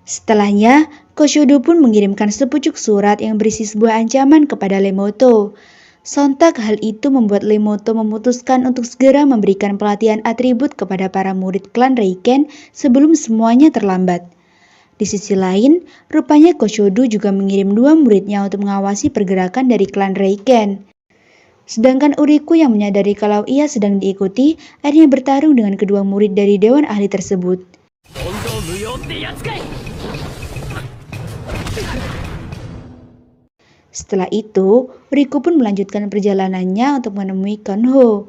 Setelahnya, Ko Shodu pun mengirimkan sepucuk surat yang berisi sebuah ancaman kepada Lemoto. Sontak hal itu membuat Lemoto memutuskan untuk segera memberikan pelatihan atribut kepada para murid klan Reiken sebelum semuanya terlambat. Di sisi lain, rupanya Ko Shodu juga mengirim 2 muridnya untuk mengawasi pergerakan dari klan Reiken. Sedangkan Uriku yang menyadari kalau ia sedang diikuti, akhirnya bertarung dengan kedua murid dari Dewan Ahli tersebut. Setelah itu, Uriku pun melanjutkan perjalanannya untuk menemui Konho.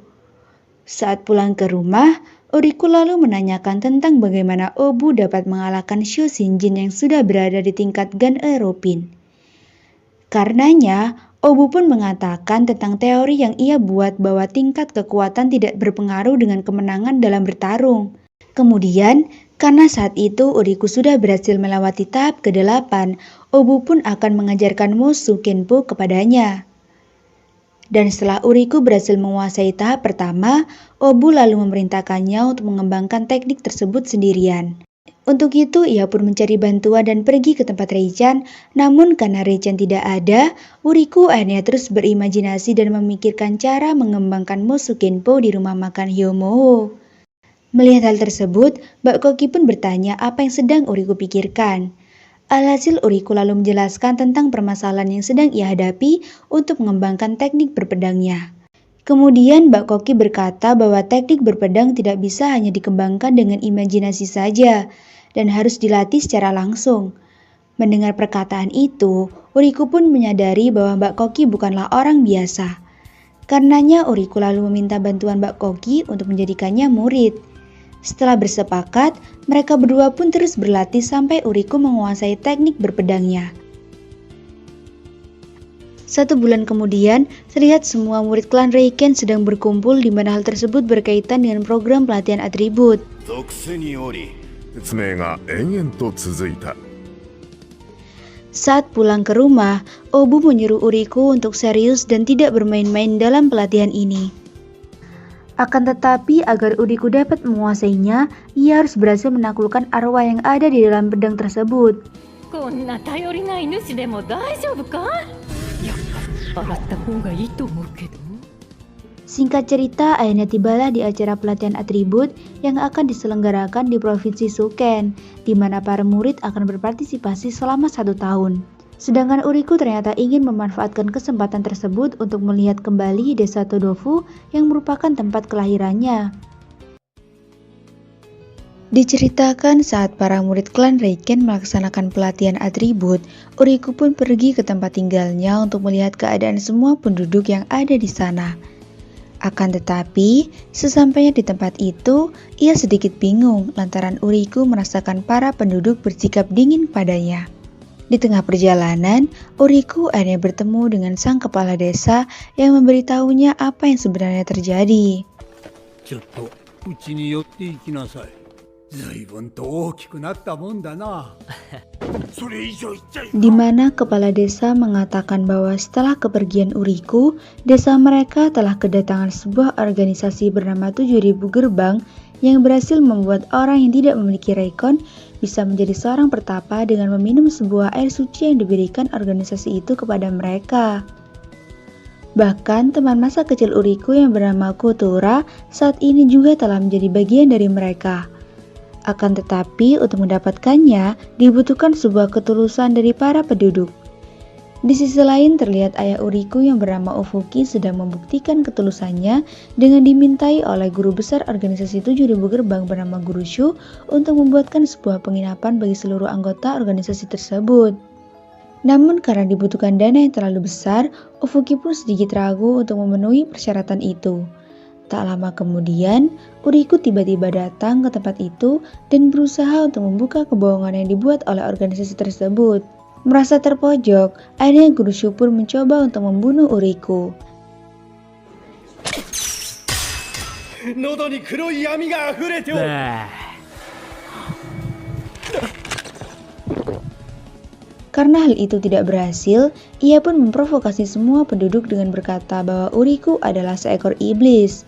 Saat pulang ke rumah, Uriku lalu menanyakan tentang bagaimana Obu dapat mengalahkan Xiao Xinjin yang sudah berada di tingkat Gan Eropin. Karenanya, Obu pun mengatakan tentang teori yang ia buat bahwa tingkat kekuatan tidak berpengaruh dengan kemenangan dalam bertarung. Kemudian, karena saat itu Uriku sudah berhasil melewati tahap ke-8, Obu pun akan mengajarkan Mosu Kenpo kepadanya. Dan setelah Uriku berhasil menguasai tahap pertama, Obu lalu memerintahkannya untuk mengembangkan teknik tersebut sendirian. Untuk itu, ia pun mencari bantuan dan pergi ke tempat Reichan, namun karena Reichan tidak ada, Uriku akhirnya terus berimajinasi dan memikirkan cara mengembangkan Mosu Kenpo di rumah makan Hyomoho. Melihat hal tersebut, Mbak Koki pun bertanya apa yang sedang Uriku pikirkan. Alhasil Uriku lalu menjelaskan tentang permasalahan yang sedang ia hadapi untuk mengembangkan teknik berpedangnya. Kemudian Mbak Koki berkata bahwa teknik berpedang tidak bisa hanya dikembangkan dengan imajinasi saja, dan harus dilatih secara langsung. Mendengar perkataan itu, Uriku pun menyadari bahwa Mbak Koki bukanlah orang biasa. Karenanya Uriku lalu meminta bantuan Mbak Koki untuk menjadikannya murid. Setelah bersepakat, mereka berdua pun terus berlatih sampai Uriku menguasai teknik berpedangnya. 1 bulan kemudian, terlihat semua murid klan Reiken sedang berkumpul di mana hal tersebut berkaitan dengan program pelatihan atribut. Saat pulang ke rumah, Obu menyuruh Uriku untuk serius dan tidak bermain-main dalam pelatihan ini. Akan tetapi, agar Uriku dapat menguasainya, ia harus berhasil menaklukkan arwah yang ada di dalam pedang tersebut.
こんな頼りない主でも大丈夫か？やっぱ洗った方がいいと思うけど。
Singkat cerita, akhirnya tibalah di acara pelatihan atribut yang akan diselenggarakan di Provinsi Suken, di mana para murid akan berpartisipasi selama 1 tahun. Sedangkan Uriku ternyata ingin memanfaatkan kesempatan tersebut untuk melihat kembali desa Todofu yang merupakan tempat kelahirannya. Diceritakan saat para murid klan Reiken melaksanakan pelatihan atribut, Uriku pun pergi ke tempat tinggalnya untuk melihat keadaan semua penduduk yang ada di sana. Akan tetapi, sesampainya di tempat itu, ia sedikit bingung lantaran Uriku merasakan para penduduk bersikap dingin padanya. Di tengah perjalanan, Uriku akhirnya bertemu dengan sang kepala desa yang memberitahunya apa yang sebenarnya terjadi.
ちょっとうちに寄って行きなさい。随分と大きくなったもんだな。
それ以上言っちゃい
di mana kepala desa mengatakan bahwa setelah kepergian Uriku, desa mereka telah kedatangan sebuah organisasi bernama 7000 Gerbang yang berhasil membuat orang yang tidak memiliki Reikon bisa menjadi seorang pertapa dengan meminum sebuah air suci yang diberikan organisasi itu kepada mereka. Bahkan teman masa kecil Uriku yang bernama Kotora saat ini juga telah menjadi bagian dari mereka. Akan tetapi untuk mendapatkannya dibutuhkan sebuah ketulusan dari para penduduk. Di sisi lain terlihat ayah Uriku yang bernama Ufuki sedang membuktikan ketulusannya dengan dimintai oleh guru besar organisasi 7000 Gerbang bernama Guru Shu untuk membuatkan sebuah penginapan bagi seluruh anggota organisasi tersebut. Namun karena dibutuhkan dana yang terlalu besar, Ufuki pun sedikit ragu untuk memenuhi persyaratan itu. Tak lama kemudian, Uriku tiba-tiba datang ke tempat itu dan berusaha untuk membuka kebohongan yang dibuat oleh organisasi tersebut. Merasa terpojok, akhirnya Guru Shu pun mencoba untuk membunuh Uriku.
喉に黒い闇が溢れておる。
Karena hal itu tidak berhasil, ia pun memprovokasi semua penduduk dengan berkata bahwa Uriku adalah seekor iblis.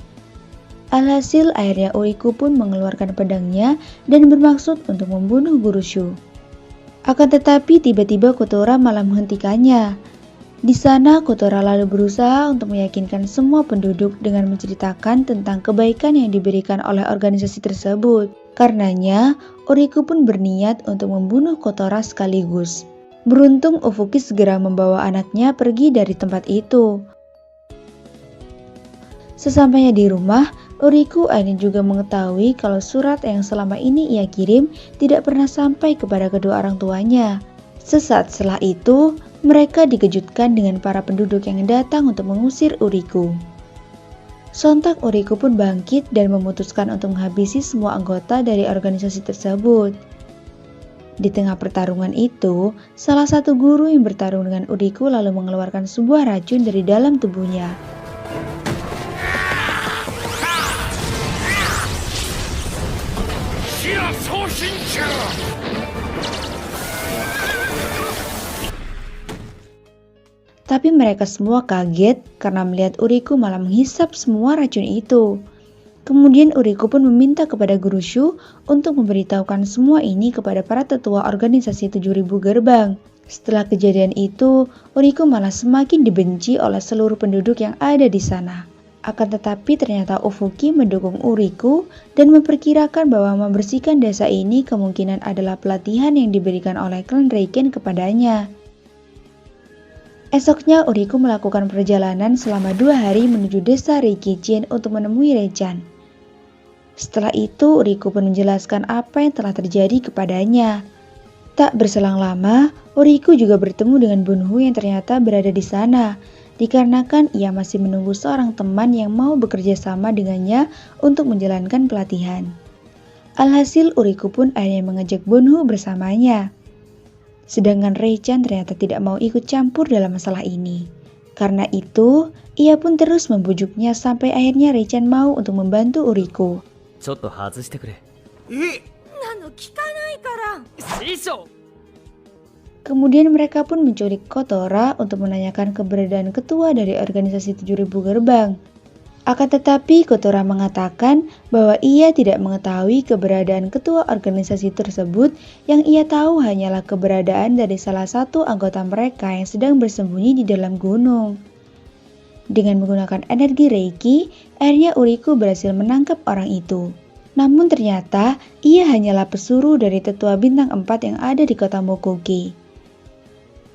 Alhasil akhirnya Uriku pun mengeluarkan pedangnya dan bermaksud untuk membunuh Guru Shu. Akan tetapi tiba-tiba Kotora malah menghentikannya. Di sana Kotora lalu berusaha untuk meyakinkan semua penduduk dengan menceritakan tentang kebaikan yang diberikan oleh organisasi tersebut. Karenanya, Uriku pun berniat untuk membunuh Kotora sekaligus. Beruntung Ufuki segera membawa anaknya pergi dari tempat itu. Sesampainya di rumah, Uriku akhirnya juga mengetahui kalau surat yang selama ini ia kirim tidak pernah sampai kepada kedua orang tuanya. Sesaat setelah itu, mereka dikejutkan dengan para penduduk yang datang untuk mengusir Uriku. Sontak Uriku pun bangkit dan memutuskan untuk menghabisi semua anggota dari organisasi tersebut. Di tengah pertarungan itu, salah satu guru yang bertarung dengan Uriku lalu mengeluarkan sebuah racun dari dalam tubuhnya. Tapi mereka semua kaget karena melihat Uriku malah menghisap semua racun itu. Kemudian Uriku pun meminta kepada Guru Shu untuk memberitahukan semua ini kepada para tetua organisasi 7000 Gerbang. Setelah kejadian itu, Uriku malah semakin dibenci oleh seluruh penduduk yang ada di sana. Akan tetapi ternyata Ufuki mendukung Uriku dan memperkirakan bahwa membersihkan desa ini kemungkinan adalah pelatihan yang diberikan oleh klan Reiken kepadanya. Esoknya Uriku melakukan perjalanan selama 2 hari menuju desa Reikijin untuk menemui Rechan. Setelah itu Uriku pun menjelaskan apa yang telah terjadi kepadanya. Tak berselang lama, Uriku juga bertemu dengan Bunhu yang ternyata berada di sana, dikarenakan ia masih menunggu seorang teman yang mau bekerja sama dengannya untuk menjalankan pelatihan. Alhasil Uriku pun akhirnya mengajak Bunhu bersamanya. Sedangkan Rechan ternyata tidak mau ikut campur dalam masalah ini. Karena itu, ia pun terus membujuknya sampai akhirnya Rechan mau untuk membantu Uriku. Kemudian mereka pun menculik Kotora untuk menanyakan keberadaan ketua dari organisasi 7000 Gerbang. Akan tetapi Kotora mengatakan bahwa ia tidak mengetahui keberadaan ketua organisasi tersebut, yang ia tahu hanyalah keberadaan dari salah satu anggota mereka yang sedang bersembunyi di dalam gunung. Dengan menggunakan energi Reiki, akhirnya Uriku berhasil menangkap orang itu. Namun ternyata ia hanyalah pesuruh dari tetua bintang 4 yang ada di kota Mokoki.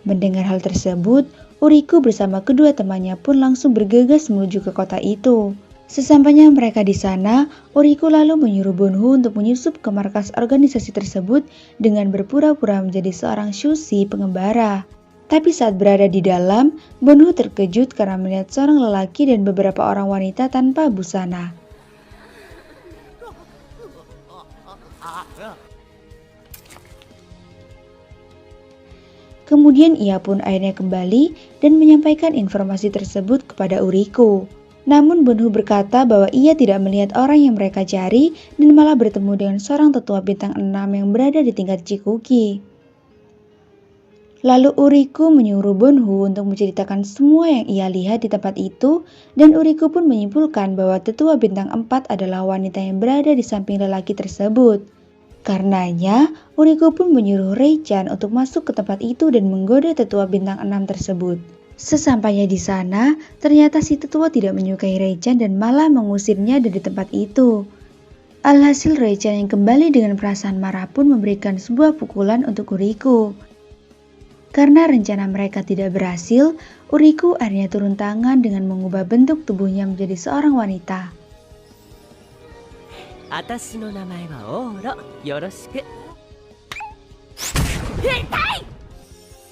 Mendengar hal tersebut, Uriku bersama kedua temannya pun langsung bergegas menuju ke kota itu. Sesampainya mereka di sana, Uriku lalu menyuruh Bunhu untuk menyusup ke markas organisasi tersebut dengan berpura-pura menjadi seorang Shushi pengembara. Tapi saat berada di dalam, Bunhu terkejut karena melihat seorang lelaki dan beberapa orang wanita tanpa busana. Kemudian ia pun akhirnya kembali dan menyampaikan informasi tersebut kepada Uriku. Namun Bunhu berkata bahwa ia tidak melihat orang yang mereka cari dan malah bertemu dengan seorang tetua bintang 6 yang berada di tingkat Chikuki. Lalu Uriku menyuruh Bunhu untuk menceritakan semua yang ia lihat di tempat itu, dan Uriku pun menyimpulkan bahwa tetua bintang 4 adalah wanita yang berada di samping lelaki tersebut. Karenanya, Uriku pun menyuruh Rei-chan untuk masuk ke tempat itu dan menggoda tetua bintang 6 tersebut. Sesampainya di sana, ternyata si tetua tidak menyukai Rei-chan dan malah mengusirnya dari tempat itu. Alhasil Rei-chan yang kembali dengan perasaan marah pun memberikan sebuah pukulan untuk Uriku. Karena rencana mereka tidak berhasil, Uriku akhirnya turun tangan dengan mengubah bentuk tubuhnya menjadi seorang wanita.
私の名前はオーロ、よろしく。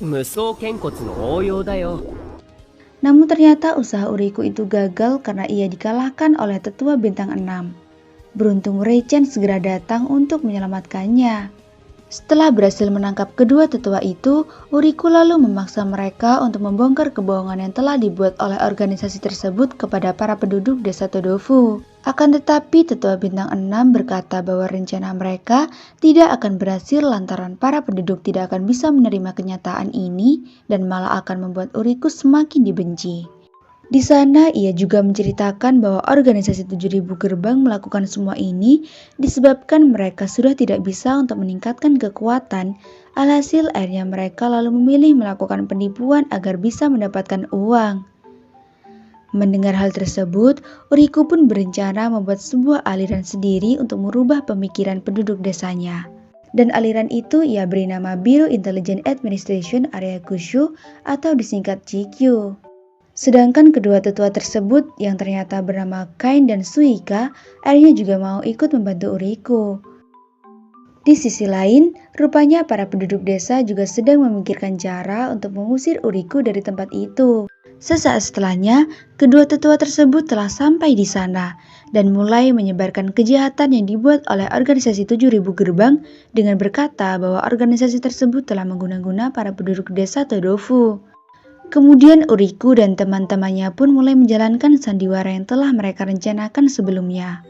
無双剣骨の応用だよ。
Namun ternyata usaha Uriku itu gagal karena ia dikalahkan oleh tetua bintang 6. Beruntung Rei-chan segera datang untuk menyelamatkannya. Setelah berhasil menangkap kedua tetua itu, Uriku lalu memaksa mereka untuk membongkar kebohongan yang telah dibuat oleh organisasi tersebut kepada para penduduk desa Todofu. Akan tetapi tetua bintang 6 berkata bahwa rencana mereka tidak akan berhasil lantaran para penduduk tidak akan bisa menerima kenyataan ini dan malah akan membuat Uriku semakin dibenci. Di sana ia juga menceritakan bahwa organisasi 7000 gerbang melakukan semua ini disebabkan mereka sudah tidak bisa untuk meningkatkan kekuatan. Alhasil akhirnya mereka lalu memilih melakukan penipuan agar bisa mendapatkan uang. Mendengar hal tersebut, Uriku pun berencana membuat sebuah aliran sendiri untuk merubah pemikiran penduduk desanya. Dan aliran itu ia beri nama Bureau Intelligent Administration Area Kushu atau disingkat GQ. Sedangkan kedua tetua tersebut yang ternyata bernama Kain dan Suika akhirnya juga mau ikut membantu Uriku. Di sisi lain, rupanya para penduduk desa juga sedang memikirkan cara untuk mengusir Uriku dari tempat itu. Sesaat setelahnya, kedua tetua tersebut telah sampai di sana dan mulai menyebarkan kejahatan yang dibuat oleh organisasi 7000 gerbang dengan berkata bahwa organisasi tersebut telah mengguna-guna para penduduk desa Todofu. Kemudian Uriku dan teman-temannya pun mulai menjalankan sandiwara yang telah mereka rencanakan sebelumnya.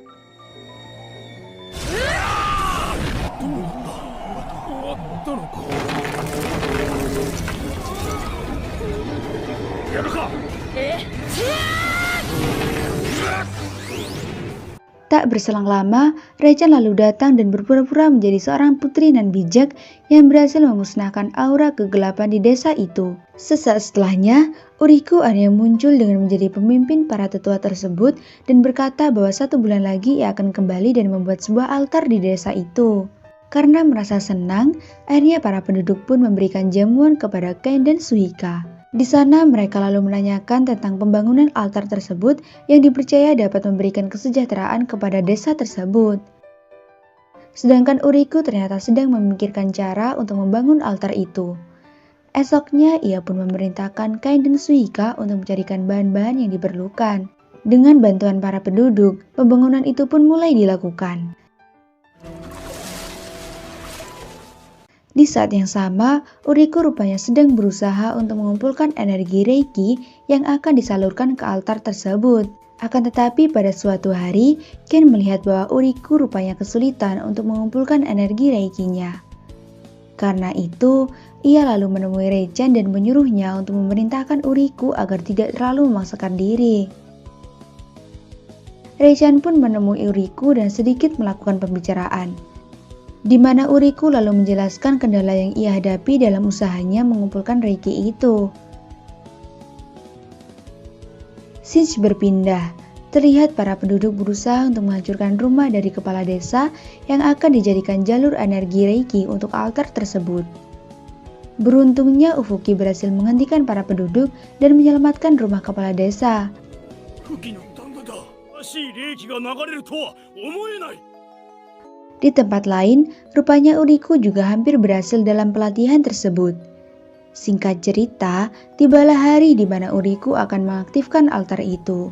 Tak berselang lama, Rei-chan lalu datang dan berpura-pura menjadi seorang putri nan bijak yang berhasil memusnahkan aura kegelapan di desa itu. Sesaat setelahnya, Uriku akhirnya muncul dengan menjadi pemimpin para tetua tersebut dan berkata bahwa 1 bulan lagi ia akan kembali dan membuat sebuah altar di desa itu. Karena merasa senang, akhirnya para penduduk pun memberikan jamuan kepada Kain dan Suika. Di sana mereka lalu menanyakan tentang pembangunan altar tersebut yang dipercaya dapat memberikan kesejahteraan kepada desa tersebut. Sedangkan Uriku ternyata sedang memikirkan cara untuk membangun altar itu. Esoknya ia pun memerintahkan Kain dan Suika untuk mencarikan bahan-bahan yang diperlukan. Dengan bantuan para penduduk, pembangunan itu pun mulai dilakukan. Di saat yang sama, Uriku rupanya sedang berusaha untuk mengumpulkan energi Reiki yang akan disalurkan ke altar tersebut. Akan tetapi pada suatu hari, Ken melihat bahwa Uriku rupanya kesulitan untuk mengumpulkan energi Reikinya. Karena itu, ia lalu menemui Rei-chan dan menyuruhnya untuk memerintahkan Uriku agar tidak terlalu memaksakan diri. Rei-chan pun menemui Uriku dan sedikit melakukan pembicaraan, di mana Uriku lalu menjelaskan kendala yang ia hadapi dalam usahanya mengumpulkan Reiki itu. Shinji berpindah, terlihat para penduduk berusaha untuk menghancurkan rumah dari kepala desa yang akan dijadikan jalur energi Reiki untuk altar tersebut. Beruntungnya Ufuki berhasil menghentikan para penduduk dan menyelamatkan rumah kepala desa. Di tempat lain, rupanya Uriku juga hampir berhasil dalam pelatihan tersebut. Singkat cerita, tibalah hari di mana Uriku akan mengaktifkan altar itu.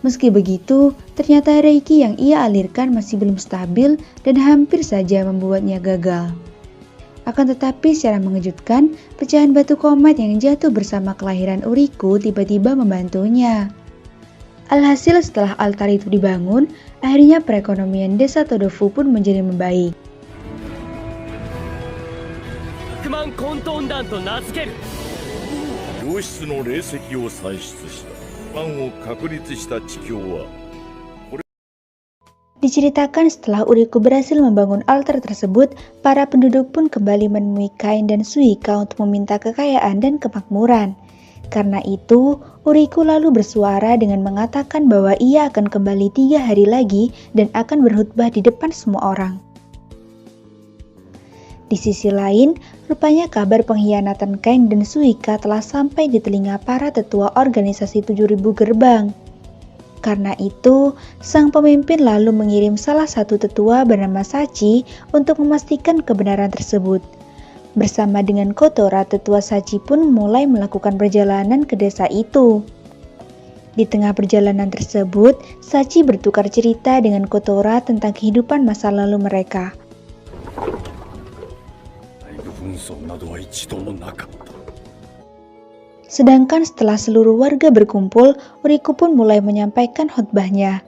Meski begitu, ternyata Reiki yang ia alirkan masih belum stabil dan hampir saja membuatnya gagal. Akan tetapi secara mengejutkan, pecahan batu komet yang jatuh bersama kelahiran Uriku tiba-tiba membantunya. Alhasil setelah altar itu dibangun, akhirnya perekonomian desa Todofu pun menjadi membaik.
100万混沌団と名付ける。
良質の霊石を産出したファンを確立した地境は
Diceritakan setelah Uriku berhasil membangun altar tersebut, para penduduk pun kembali menemui Kain dan Suika untuk meminta kekayaan dan kemakmuran. Karena itu, Uriku lalu bersuara dengan mengatakan bahwa ia akan kembali 3 hari lagi dan akan berkhutbah di depan semua orang. Di sisi lain, rupanya kabar pengkhianatan Kain dan Suika telah sampai di telinga para tetua organisasi 7000 gerbang. Karena itu, sang pemimpin lalu mengirim salah satu tetua bernama Sachi untuk memastikan kebenaran tersebut. Bersama dengan Kotora, tetua Sachi pun mulai melakukan perjalanan ke desa itu. Di tengah perjalanan tersebut, Sachi bertukar cerita dengan Kotora tentang kehidupan masa lalu mereka. Sedangkan setelah seluruh warga berkumpul, Uriku pun mulai menyampaikan khutbahnya.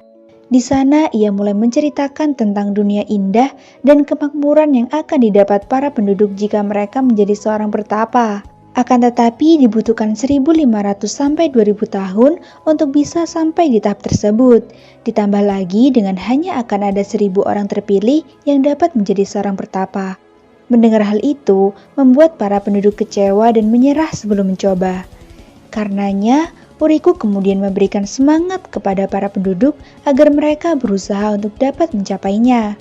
Di sana ia mulai menceritakan tentang dunia indah dan kemakmuran yang akan didapat para penduduk jika mereka menjadi seorang pertapa. Akan tetapi dibutuhkan 1500 sampai 2000 tahun untuk bisa sampai di tahap tersebut. Ditambah lagi dengan hanya akan ada 1000 orang terpilih yang dapat menjadi seorang pertapa. Mendengar hal itu, membuat para penduduk kecewa dan menyerah sebelum mencoba. Karenanya, Uriku kemudian memberikan semangat kepada para penduduk agar mereka berusaha untuk dapat mencapainya.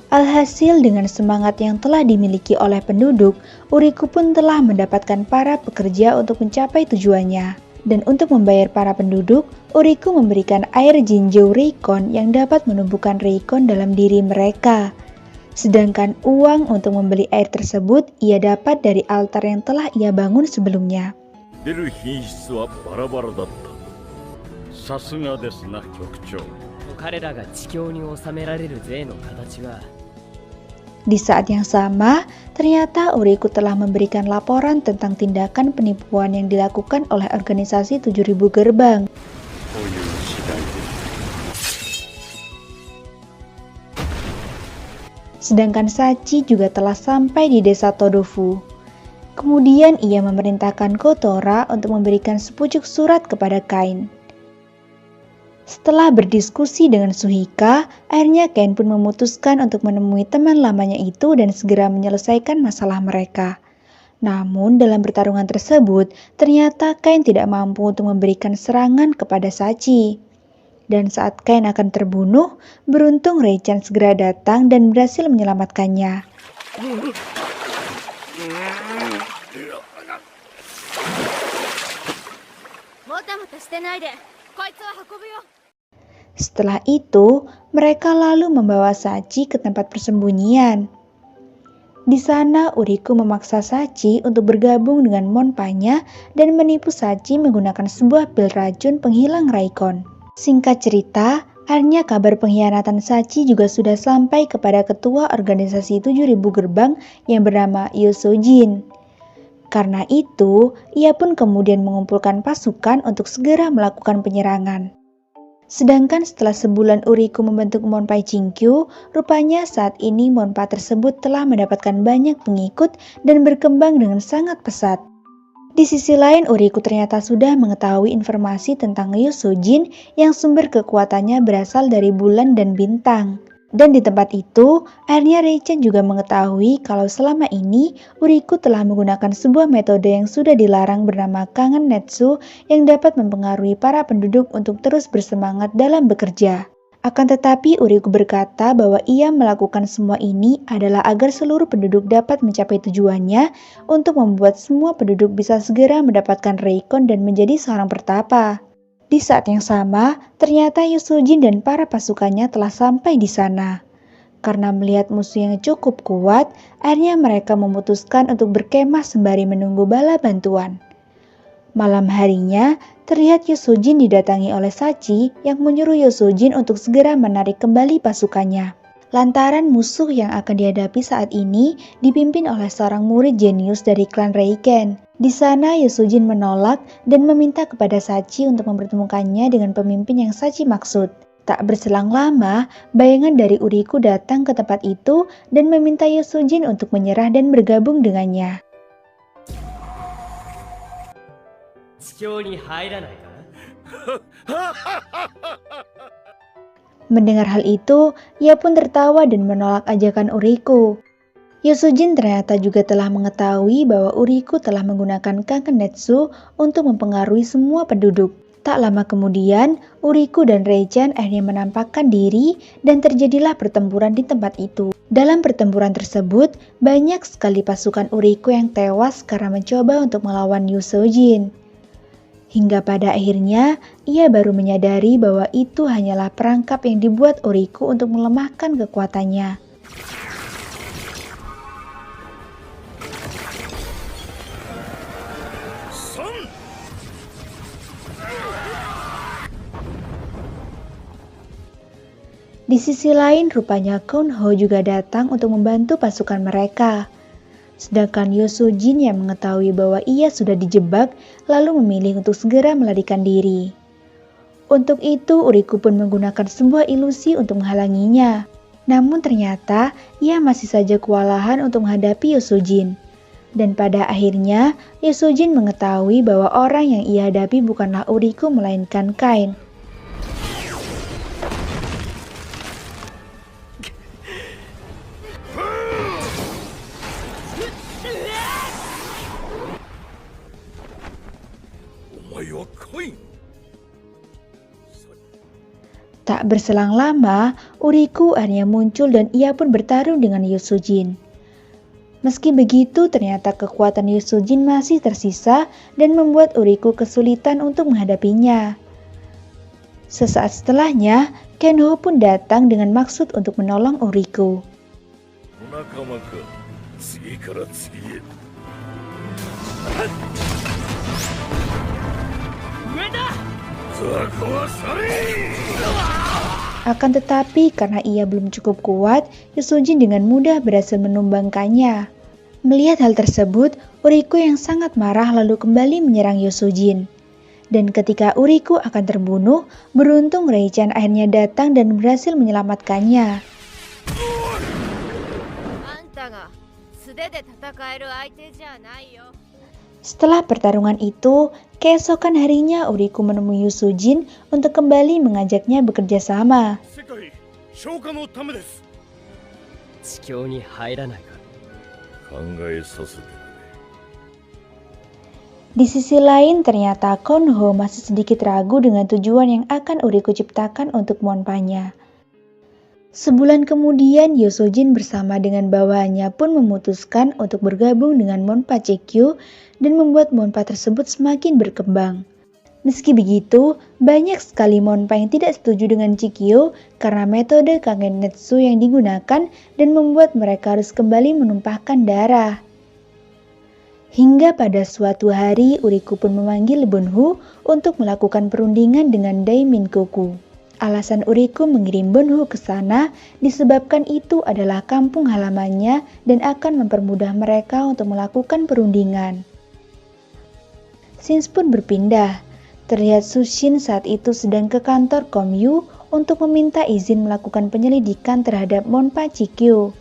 Alhasil dengan semangat yang telah dimiliki oleh penduduk, Uriku pun telah mendapatkan para pekerja untuk mencapai tujuannya. Dan untuk membayar para penduduk, Uriku memberikan air Jinjou Reikon yang dapat menumbuhkan Reikon dalam diri mereka. Sedangkan uang untuk membeli air tersebut ia dapat dari altar yang telah ia bangun sebelumnya.
出る品質はバラバラだった。さすがですな、局長。
彼らが地境に納められる税の形は
Di saat yang sama, ternyata Uriku telah memberikan laporan tentang tindakan penipuan yang dilakukan oleh organisasi 7000 gerbang. Sedangkan Sachi juga telah sampai di desa Todofu. Kemudian ia memerintahkan Kotora untuk memberikan sepucuk surat kepada Kain. Setelah berdiskusi dengan Suhika, akhirnya Kain pun memutuskan untuk menemui teman lamanya itu dan segera menyelesaikan masalah mereka. Namun dalam pertarungan tersebut, ternyata Kain tidak mampu untuk memberikan serangan kepada Sachi. Dan saat Kain akan terbunuh, beruntung Reichan segera datang dan berhasil menyelamatkannya. Setelah itu, mereka lalu membawa Sachi ke tempat persembunyian. Di sana, Uriku memaksa Sachi untuk bergabung dengan Monpanya dan menipu Sachi menggunakan sebuah pil racun penghilang Raikon. Singkat cerita, akhirnya kabar pengkhianatan Sachi juga sudah sampai kepada ketua organisasi 7000 gerbang yang bernama Yosojin. Karena itu, ia pun kemudian mengumpulkan pasukan untuk segera melakukan penyerangan. Sedangkan setelah sebulan Uriku membentuk Monpai Chinkyu, rupanya saat ini Monpa tersebut telah mendapatkan banyak pengikut dan berkembang dengan sangat pesat. Di sisi lain, Uriku ternyata sudah mengetahui informasi tentang Yosojin yang sumber kekuatannya berasal dari bulan dan bintang. Dan di tempat itu, akhirnya Reichan juga mengetahui kalau selama ini Uriku telah menggunakan sebuah metode yang sudah dilarang bernama Kangen Netsu yang dapat mempengaruhi para penduduk untuk terus bersemangat dalam bekerja. Akan tetapi Uriku berkata bahwa ia melakukan semua ini adalah agar seluruh penduduk dapat mencapai tujuannya untuk membuat semua penduduk bisa segera mendapatkan Reikon dan menjadi seorang pertapa. Di saat yang sama, ternyata Yosojin dan para pasukannya telah sampai di sana. Karena melihat musuh yang cukup kuat, akhirnya mereka memutuskan untuk berkemah sembari menunggu bala bantuan. Malam harinya, terlihat Yosojin didatangi oleh Sachi yang menyuruh Yosojin untuk segera menarik kembali pasukannya. Lantaran musuh yang akan dihadapi saat ini dipimpin oleh seorang murid jenius dari klan Reiken. Di sana Yosojin menolak dan meminta kepada Sachi untuk mempertemukannya dengan pemimpin yang Sachi maksud. Tak berselang lama, bayangan dari Uriku datang ke tempat itu dan meminta Yosojin untuk menyerah dan bergabung dengannya. Mendengar hal itu, ia pun tertawa dan menolak ajakan Uriku. Yosojin ternyata juga telah mengetahui bahwa Uriku telah menggunakan Kakenetsu untuk mempengaruhi semua penduduk. Tak lama kemudian, Uriku dan Reichan akhirnya menampakkan diri dan terjadilah pertempuran di tempat itu. Dalam pertempuran tersebut, banyak sekali pasukan Uriku yang tewas karena mencoba untuk melawan Yosojin. Hingga pada akhirnya, ia baru menyadari bahwa itu hanyalah perangkap yang dibuat Uriku untuk melemahkan kekuatannya. Di sisi lain, rupanya Kounho juga datang untuk membantu pasukan mereka. Sedangkan Yosojin yang mengetahui bahwa ia sudah dijebak, lalu memilih untuk segera melarikan diri. Untuk itu, Uriku pun menggunakan sebuah ilusi untuk menghalanginya. Namun ternyata, ia masih saja kewalahan untuk menghadapi Yosojin. Dan pada akhirnya, Yosojin mengetahui bahwa orang yang ia hadapi bukanlah Uriku melainkan Kain. Tak berselang lama, Uriku akhirnya muncul dan ia pun bertarung dengan Yosojin. Meski begitu, ternyata kekuatan Yosojin masih tersisa dan membuat Uriku kesulitan untuk menghadapinya. Sesaat setelahnya, Kounho pun datang dengan maksud untuk menolong Uriku. Akan tetapi karena ia belum cukup kuat, Yosojin dengan mudah berhasil menumbangkannya. Melihat hal tersebut, Uriku yang sangat marah lalu kembali menyerang Yosojin. Dan ketika Uriku akan terbunuh, beruntung Reichan akhirnya datang dan berhasil menyelamatkannya. Setelah pertarungan itu, keesokan harinya Uriku menemui Yosojin untuk kembali mengajaknya bekerja sama. Di sisi lain, ternyata Kounho masih sedikit ragu dengan tujuan yang akan Uriku ciptakan untuk monpanya. Sebulan kemudian, Yosojin bersama dengan bawahannya pun memutuskan untuk bergabung dengan Monpa Chikyu dan membuat Monpa tersebut semakin berkembang. Meski begitu, banyak sekali Monpa yang tidak setuju dengan Chikyu karena metode Kagenetsu yang digunakan dan membuat mereka harus kembali menumpahkan darah. Hingga pada suatu hari, Uriku pun memanggil Bunhu untuk melakukan perundingan dengan Daiminkoku. Alasan Uriku mengirim Bunhu ke sana disebabkan itu adalah kampung halamannya dan akan mempermudah mereka untuk melakukan perundingan. Scenes pun berpindah. Terlihat Sushin saat itu sedang ke kantor Komyu untuk meminta izin melakukan penyelidikan terhadap Monpa Chikyu.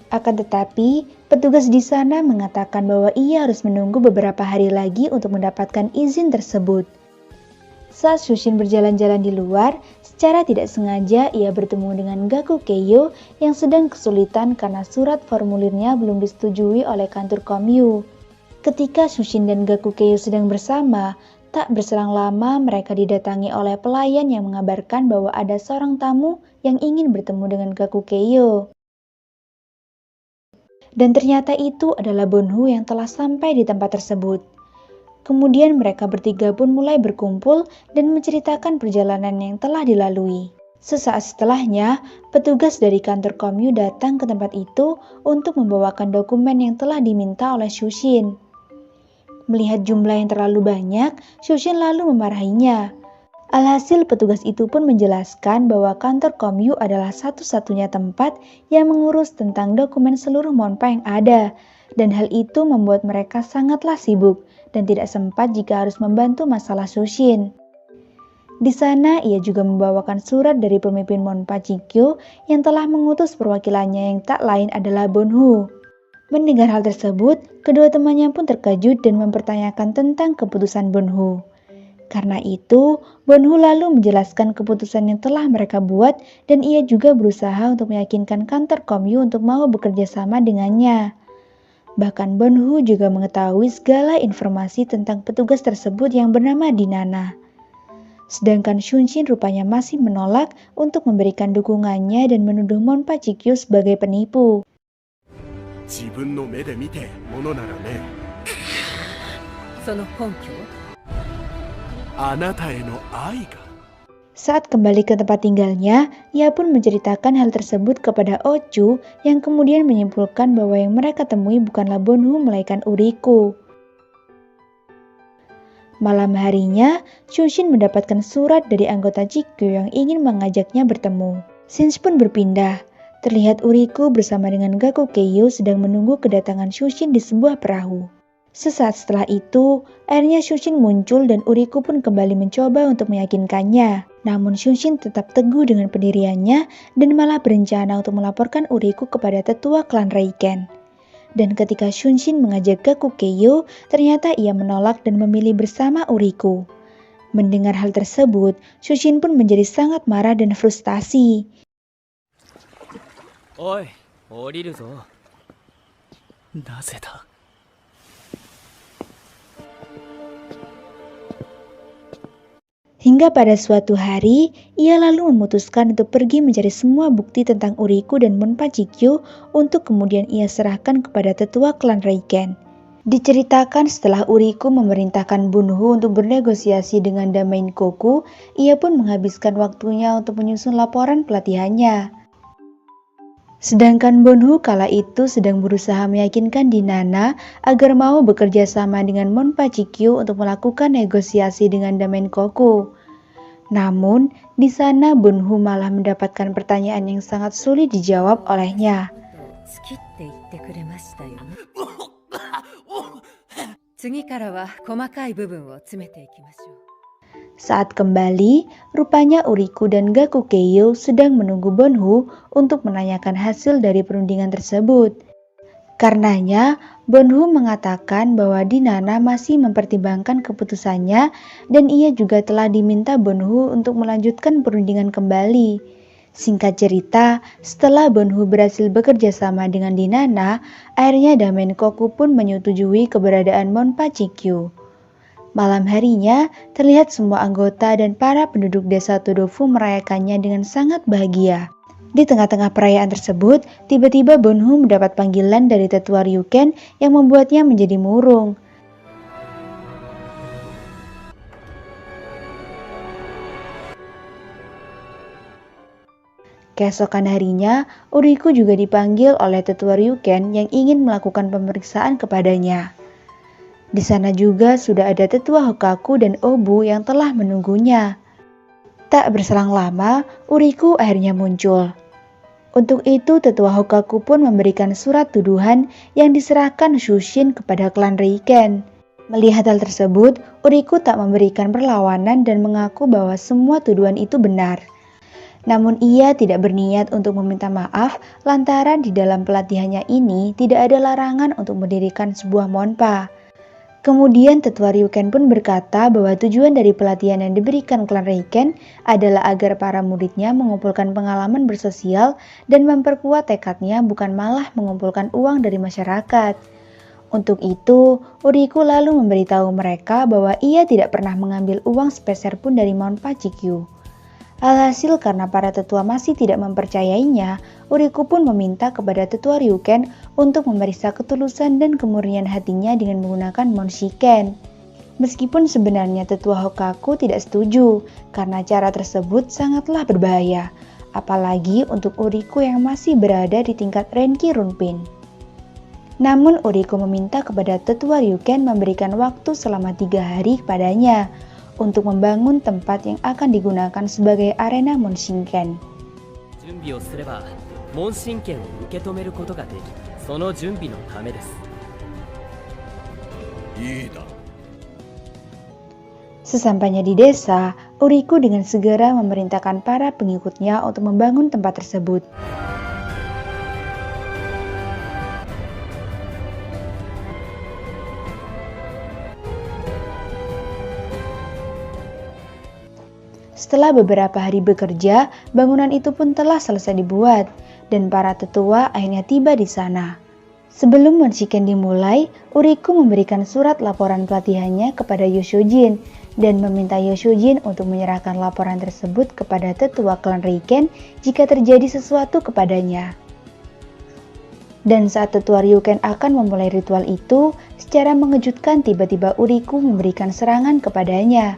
Akan tetapi, petugas di sana mengatakan bahwa ia harus menunggu beberapa hari lagi untuk mendapatkan izin tersebut. Saat Sushin berjalan-jalan di luar, secara tidak sengaja ia bertemu dengan Gakukeiyo yang sedang kesulitan karena surat formulirnya belum disetujui oleh kantor Komyu. Ketika Sushin dan Gakukeiyo sedang bersama, tak berselang lama mereka didatangi oleh pelayan yang mengabarkan bahwa ada seorang tamu yang ingin bertemu dengan Gakukeiyo. Dan ternyata itu adalah Bunhu yang telah sampai di tempat tersebut. Kemudian mereka bertiga pun mulai berkumpul dan menceritakan perjalanan yang telah dilalui. Sesaat setelahnya, petugas dari kantor Komyu datang ke tempat itu untuk membawakan dokumen yang telah diminta oleh Sushin. Melihat jumlah yang terlalu banyak, Shushin lalu memarahinya. Alhasil petugas itu pun menjelaskan bahwa kantor Komyu adalah satu-satunya tempat yang mengurus tentang dokumen seluruh Monpa yang ada, dan hal itu membuat mereka sangatlah sibuk dan tidak sempat jika harus membantu masalah Shushin. Di sana ia juga membawakan surat dari pemimpin Monpa Chikyu yang telah mengutus perwakilannya yang tak lain adalah Bonhu. Mendengar hal tersebut, kedua temannya pun terkejut dan mempertanyakan tentang keputusan Bonhu. Karena itu, Bonhu lalu menjelaskan keputusan yang telah mereka buat dan ia juga berusaha untuk meyakinkan kantor Komyu untuk mau bekerja sama dengannya. Bahkan Bonhu juga mengetahui segala informasi tentang petugas tersebut yang bernama Dinana. Sedangkan Shunshin rupanya masih menolak untuk memberikan dukungannya dan menuduh Monpa Chikyu sebagai penipu.
自分の目で見てものならね。
その根拠は
あなたへの愛が。
Saat kembali ke tempat tinggalnya, ia pun menceritakan hal tersebut kepada Ochu yang kemudian menyimpulkan bahwa yang mereka temui bukanlah Bonhu melainkan Uriku. Malam harinya, Shushin mendapatkan surat dari anggota Chikyu yang ingin mengajaknya bertemu. Scenes pun berpindah. Terlihat Uriku bersama dengan Gaku Keiyo sedang menunggu kedatangan Shushin di sebuah perahu. Sesaat setelah itu, akhirnya Shushin muncul dan Uriku pun kembali mencoba untuk meyakinkannya. Namun Shushin tetap teguh dengan pendiriannya dan malah berencana untuk melaporkan Uriku kepada tetua klan Reiken. Dan ketika Shushin mengajak Gaku Keiyo, ternyata ia menolak dan memilih bersama Uriku. Mendengar hal tersebut, Shushin pun menjadi sangat marah dan frustasi.
おい、降りるぞ。
なぜだ。
Hingga pada suatu hari, ia lalu memutuskan untuk pergi mencari semua bukti tentang Uriku dan Monpa Chikyu untuk kemudian ia serahkan kepada tetua klan Reiken. Diceritakan setelah Uriku memerintahkan Bonhu untuk bernegosiasi dengan Damain Koku, ia pun menghabiskan waktunya untuk menyusun laporan pelatihannya. Sedangkan Bonhu kala itu sedang berusaha meyakinkan Dinana agar mau bekerja sama dengan Monpa Chikyu untuk melakukan negosiasi dengan Damain Koku. Namun, di sana Bonhu malah mendapatkan pertanyaan yang sangat sulit dijawab olehnya.
好きって言ってくれましたよね。次からは細かい部分を詰めていきましょう。
Saat kembali, rupanya Uriku dan Gaku Keiyo sedang menunggu Bonhu untuk menanyakan hasil dari perundingan tersebut. Karenanya, Bonhu mengatakan bahwa Dinana masih mempertimbangkan keputusannya dan ia juga telah diminta Bonhu untuk melanjutkan perundingan kembali. Singkat cerita, setelah Bonhu berhasil bekerja sama dengan Dinana, akhirnya Damain Koku pun menyetujui keberadaan Monpa Chikyu. Malam harinya, terlihat semua anggota dan para penduduk desa Todofu merayakannya dengan sangat bahagia. Di tengah-tengah perayaan tersebut, tiba-tiba Bonhu mendapat panggilan dari tetua Ryuken yang membuatnya menjadi murung. Keesokan harinya, Uriku juga dipanggil oleh tetua Ryuken yang ingin melakukan pemeriksaan kepadanya. Di sana juga sudah ada tetua Hokaku dan Obu yang telah menunggunya. Tak berselang lama, Uriku akhirnya muncul. Untuk itu, tetua Hokaku pun memberikan surat tuduhan yang diserahkan Shushin kepada klan Reiken. Melihat hal tersebut, Uriku tak memberikan perlawanan dan mengaku bahwa semua tuduhan itu benar. Namun ia tidak berniat untuk meminta maaf lantaran di dalam pelatihannya ini tidak ada larangan untuk mendirikan sebuah monpa. Kemudian tetua Ryuken pun berkata bahwa tujuan dari pelatihan yang diberikan klan Reiken adalah agar para muridnya mengumpulkan pengalaman bersosial dan memperkuat tekadnya bukan malah mengumpulkan uang dari masyarakat. Untuk itu, Uriku lalu memberitahu mereka bahwa ia tidak pernah mengambil uang sepeser pun dari Monpa Chikyu. Alhasil karena para tetua masih tidak mempercayainya, Uriku pun meminta kepada tetua Ryuken untuk memeriksa ketulusan dan kemurnian hatinya dengan menggunakan Monshiken. Meskipun sebenarnya tetua Hokaku tidak setuju, karena cara tersebut sangatlah berbahaya, apalagi untuk Uriku yang masih berada di tingkat Renki Runpin. Namun Uriko meminta kepada tetua Ryuken memberikan waktu selama 3 hari kepadanya untuk membangun tempat yang akan digunakan sebagai arena Monshinken.
準備をすれば問診券を受け止めることができる。その準備のためです。
いいだ。
Sesampainya di desa, Uriko dengan segera memerintahkan para pengikutnya untuk membangun tempat tersebut. Setelah beberapa hari bekerja, bangunan itu pun telah selesai dibuat, dan para tetua akhirnya tiba di sana. Sebelum Monshiken dimulai, Uriko memberikan surat laporan pelatihannya kepada Yoshojin, dan meminta Yoshojin untuk menyerahkan laporan tersebut kepada tetua klan Riken jika terjadi sesuatu kepadanya. Dan saat tetua Ryuken akan memulai ritual itu, secara mengejutkan tiba-tiba Uriko memberikan serangan kepadanya.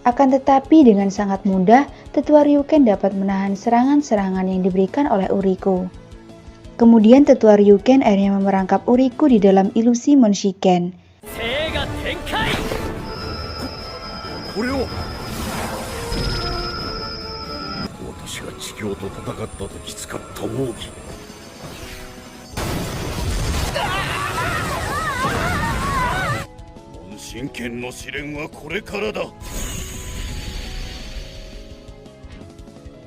Akan tetapi dengan sangat mudah, tetua Ryuken dapat menahan serangan-serangan yang diberikan oleh Uriko. Kemudian tetua Ryuken akhirnya memerangkap Uriko di dalam ilusi Monshiken.
聖が展開。
これを私が地境と戦った時使った奥義。問診剣の試練はこれからだ。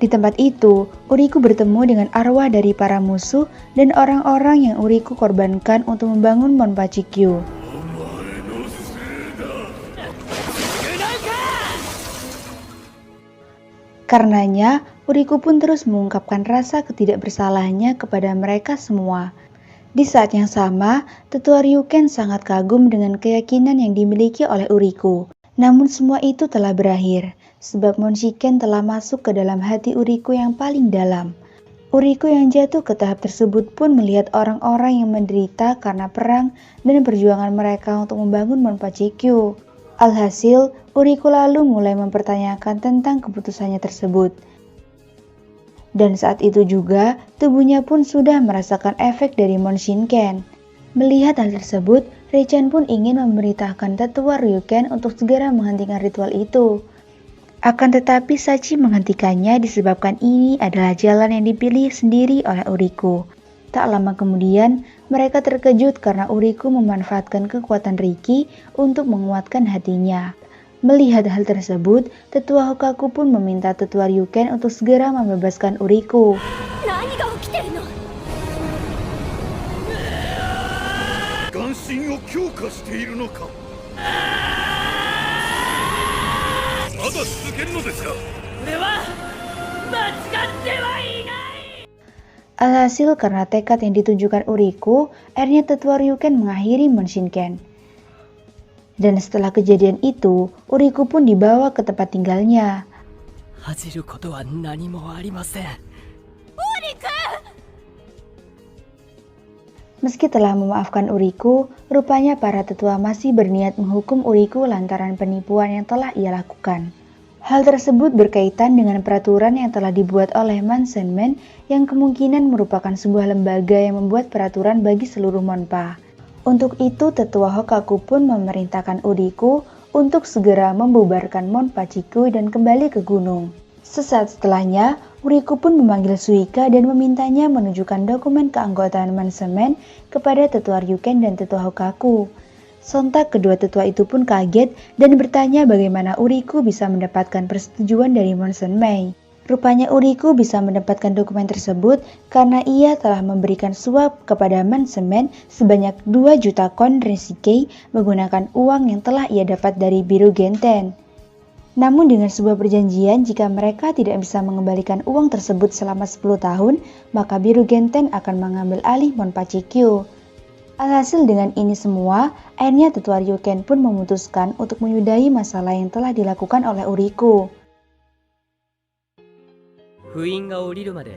Di tempat itu, Uriko bertemu dengan arwah dari para musuh dan orang-orang yang Uriko korbankan untuk membangun Monpachikyo. Karenanya, Uriko pun terus mengungkapkan rasa ketidakbersalahannya kepada mereka semua. Di saat yang sama, tetua Ryuken sangat kagum dengan keyakinan yang dimiliki oleh Uriko. Namun semua itu telah berakhir, sebab Monshiken telah masuk ke dalam hati Uriko yang paling dalam. Uriko yang jatuh ke tahap tersebut pun melihat orang-orang yang menderita karena perang dan perjuangan mereka untuk membangun Monpachikyo. Alhasil, Uriko lalu mulai mempertanyakan tentang keputusannya tersebut. Dan saat itu juga, tubuhnya pun sudah merasakan efek dari Monshinken. Melihat hal tersebut, Reichan pun ingin memerintahkan tetua Ryuken untuk segera menghentikan ritual itu. Akan tetapi Sachi menghentikannya disebabkan ini adalah jalan yang dipilih sendiri oleh Uriko. Tak lama kemudian, mereka terkejut karena Uriko memanfaatkan kekuatan Riki untuk menguatkan hatinya. Melihat hal tersebut, tetua Hokaku pun meminta tetua Ryuken untuk segera membebaskan Uriko.
何が起きてるの？
眼神を強化しているのか。まだ続けるのですか。
俺は間違ってはいない。
Alhasil karena tekad yang ditunjukkan Uriko, akhirnya tetua Ryuken mengakhiri Monshinken. Dan setelah kejadian itu, Uriko pun dibawa ke tempat tinggalnya.
恥じることは何もありません。
Meski telah memaafkan Uriko, rupanya para tetua masih berniat menghukum Uriko lantaran penipuan yang telah ia lakukan. Hal tersebut berkaitan dengan peraturan yang telah dibuat oleh Mansenmen yang kemungkinan merupakan sebuah lembaga yang membuat peraturan bagi seluruh Monpa. Untuk itu, tetua Hokaku pun memerintahkan Uriko untuk segera membubarkan Monpachikyo dan kembali ke gunung. Sesaat setelahnya, Uriko pun memanggil Suika dan memintanya menunjukkan dokumen keanggotaan Mansenmen kepada tetua Ryuken dan tetua Hokaku. Sontak kedua tetua itu pun kaget dan bertanya bagaimana Uriko bisa mendapatkan persetujuan dari Mansenmen. Rupanya Uriko bisa mendapatkan dokumen tersebut karena ia telah memberikan suap kepada Mansenmen sebanyak 2 juta kon Renshikei menggunakan uang yang telah ia dapat dari Biru Genten. Namun dengan sebuah perjanjian jika mereka tidak bisa mengembalikan uang tersebut selama 10 tahun, maka Biru Genten akan mengambil alih Monpachikyo. Alhasil dengan ini semua, akhirnya tetua Ryuken pun memutuskan untuk menyudahi masalah yang telah dilakukan oleh Uriko.
封印が降りるまで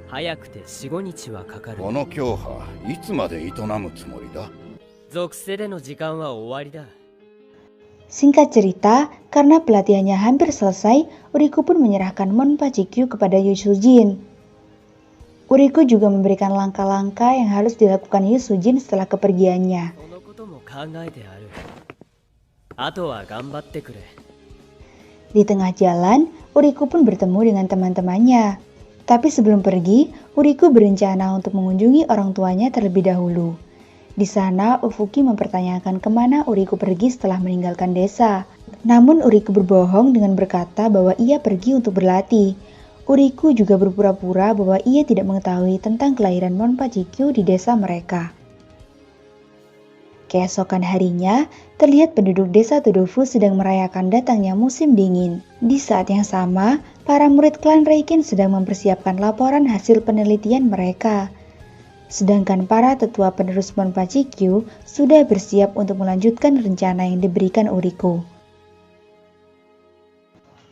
早くて 4,5 日はかかる。
この強派いつまで営むつもりだ。
属性での時間は終わりだ。
Singkat cerita, karena pelatihannya hampir selesai, Uriko pun menyerahkan Monpachikyo kepada Yoshojin. Uriku juga memberikan langkah-langkah yang harus dilakukan Yu Sujin setelah kepergiannya.
このことも考えてある。あとは頑張ってくれ。
Di tengah jalan, Uriku pun bertemu dengan teman-temannya. Tapi sebelum pergi, Uriku berencana untuk mengunjungi orang tuanya terlebih dahulu. Di sana, Ufuki mempertanyakan kemana Uriku pergi setelah meninggalkan desa. Namun Uriku berbohong dengan berkata bahwa ia pergi untuk berlatih. Uriku juga berpura-pura bahwa ia tidak mengetahui tentang kelahiran Monpa Chikyu di desa mereka. Keesokan harinya, terlihat penduduk desa Todofu sedang merayakan datangnya musim dingin. Di saat yang sama, para murid klan Reiken sedang mempersiapkan laporan hasil penelitian mereka. Sedangkan para tetua penerus Monpa Chikyu sudah bersiap untuk melanjutkan rencana yang diberikan Uriku.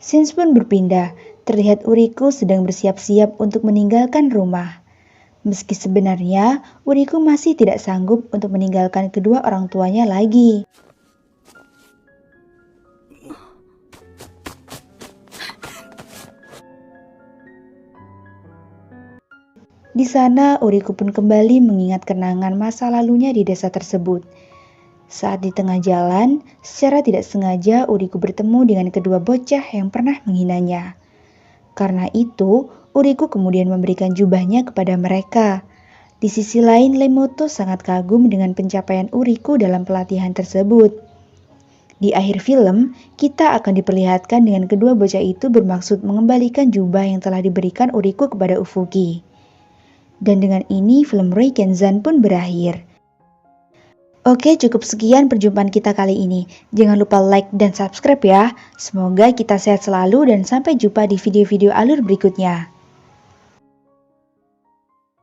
Scenes pun berpindah, terlihat Uriku sedang bersiap-siap untuk meninggalkan rumah. Meski sebenarnya Uriku masih tidak sanggup untuk meninggalkan kedua orang tuanya lagi. Di sana Uriku pun kembali mengingat kenangan masa lalunya di desa tersebut. Saat di tengah jalan, secara tidak sengaja Uriku bertemu dengan kedua bocah yang pernah menghinanya. Karena itu, Uriku kemudian memberikan jubahnya kepada mereka. Di sisi lain, Lemoto sangat kagum dengan pencapaian Uriku dalam pelatihan tersebut. Di akhir film, kita akan diperlihatkan dengan kedua bocah itu bermaksud mengembalikan jubah yang telah diberikan Uriku kepada Ufuki. Dan dengan ini, film Reikenzan pun berakhir. Oke, cukup sekian perjumpaan kita kali ini. Jangan lupa like dan subscribe ya. Semoga kita sehat selalu dan sampai jumpa di video-video alur berikutnya.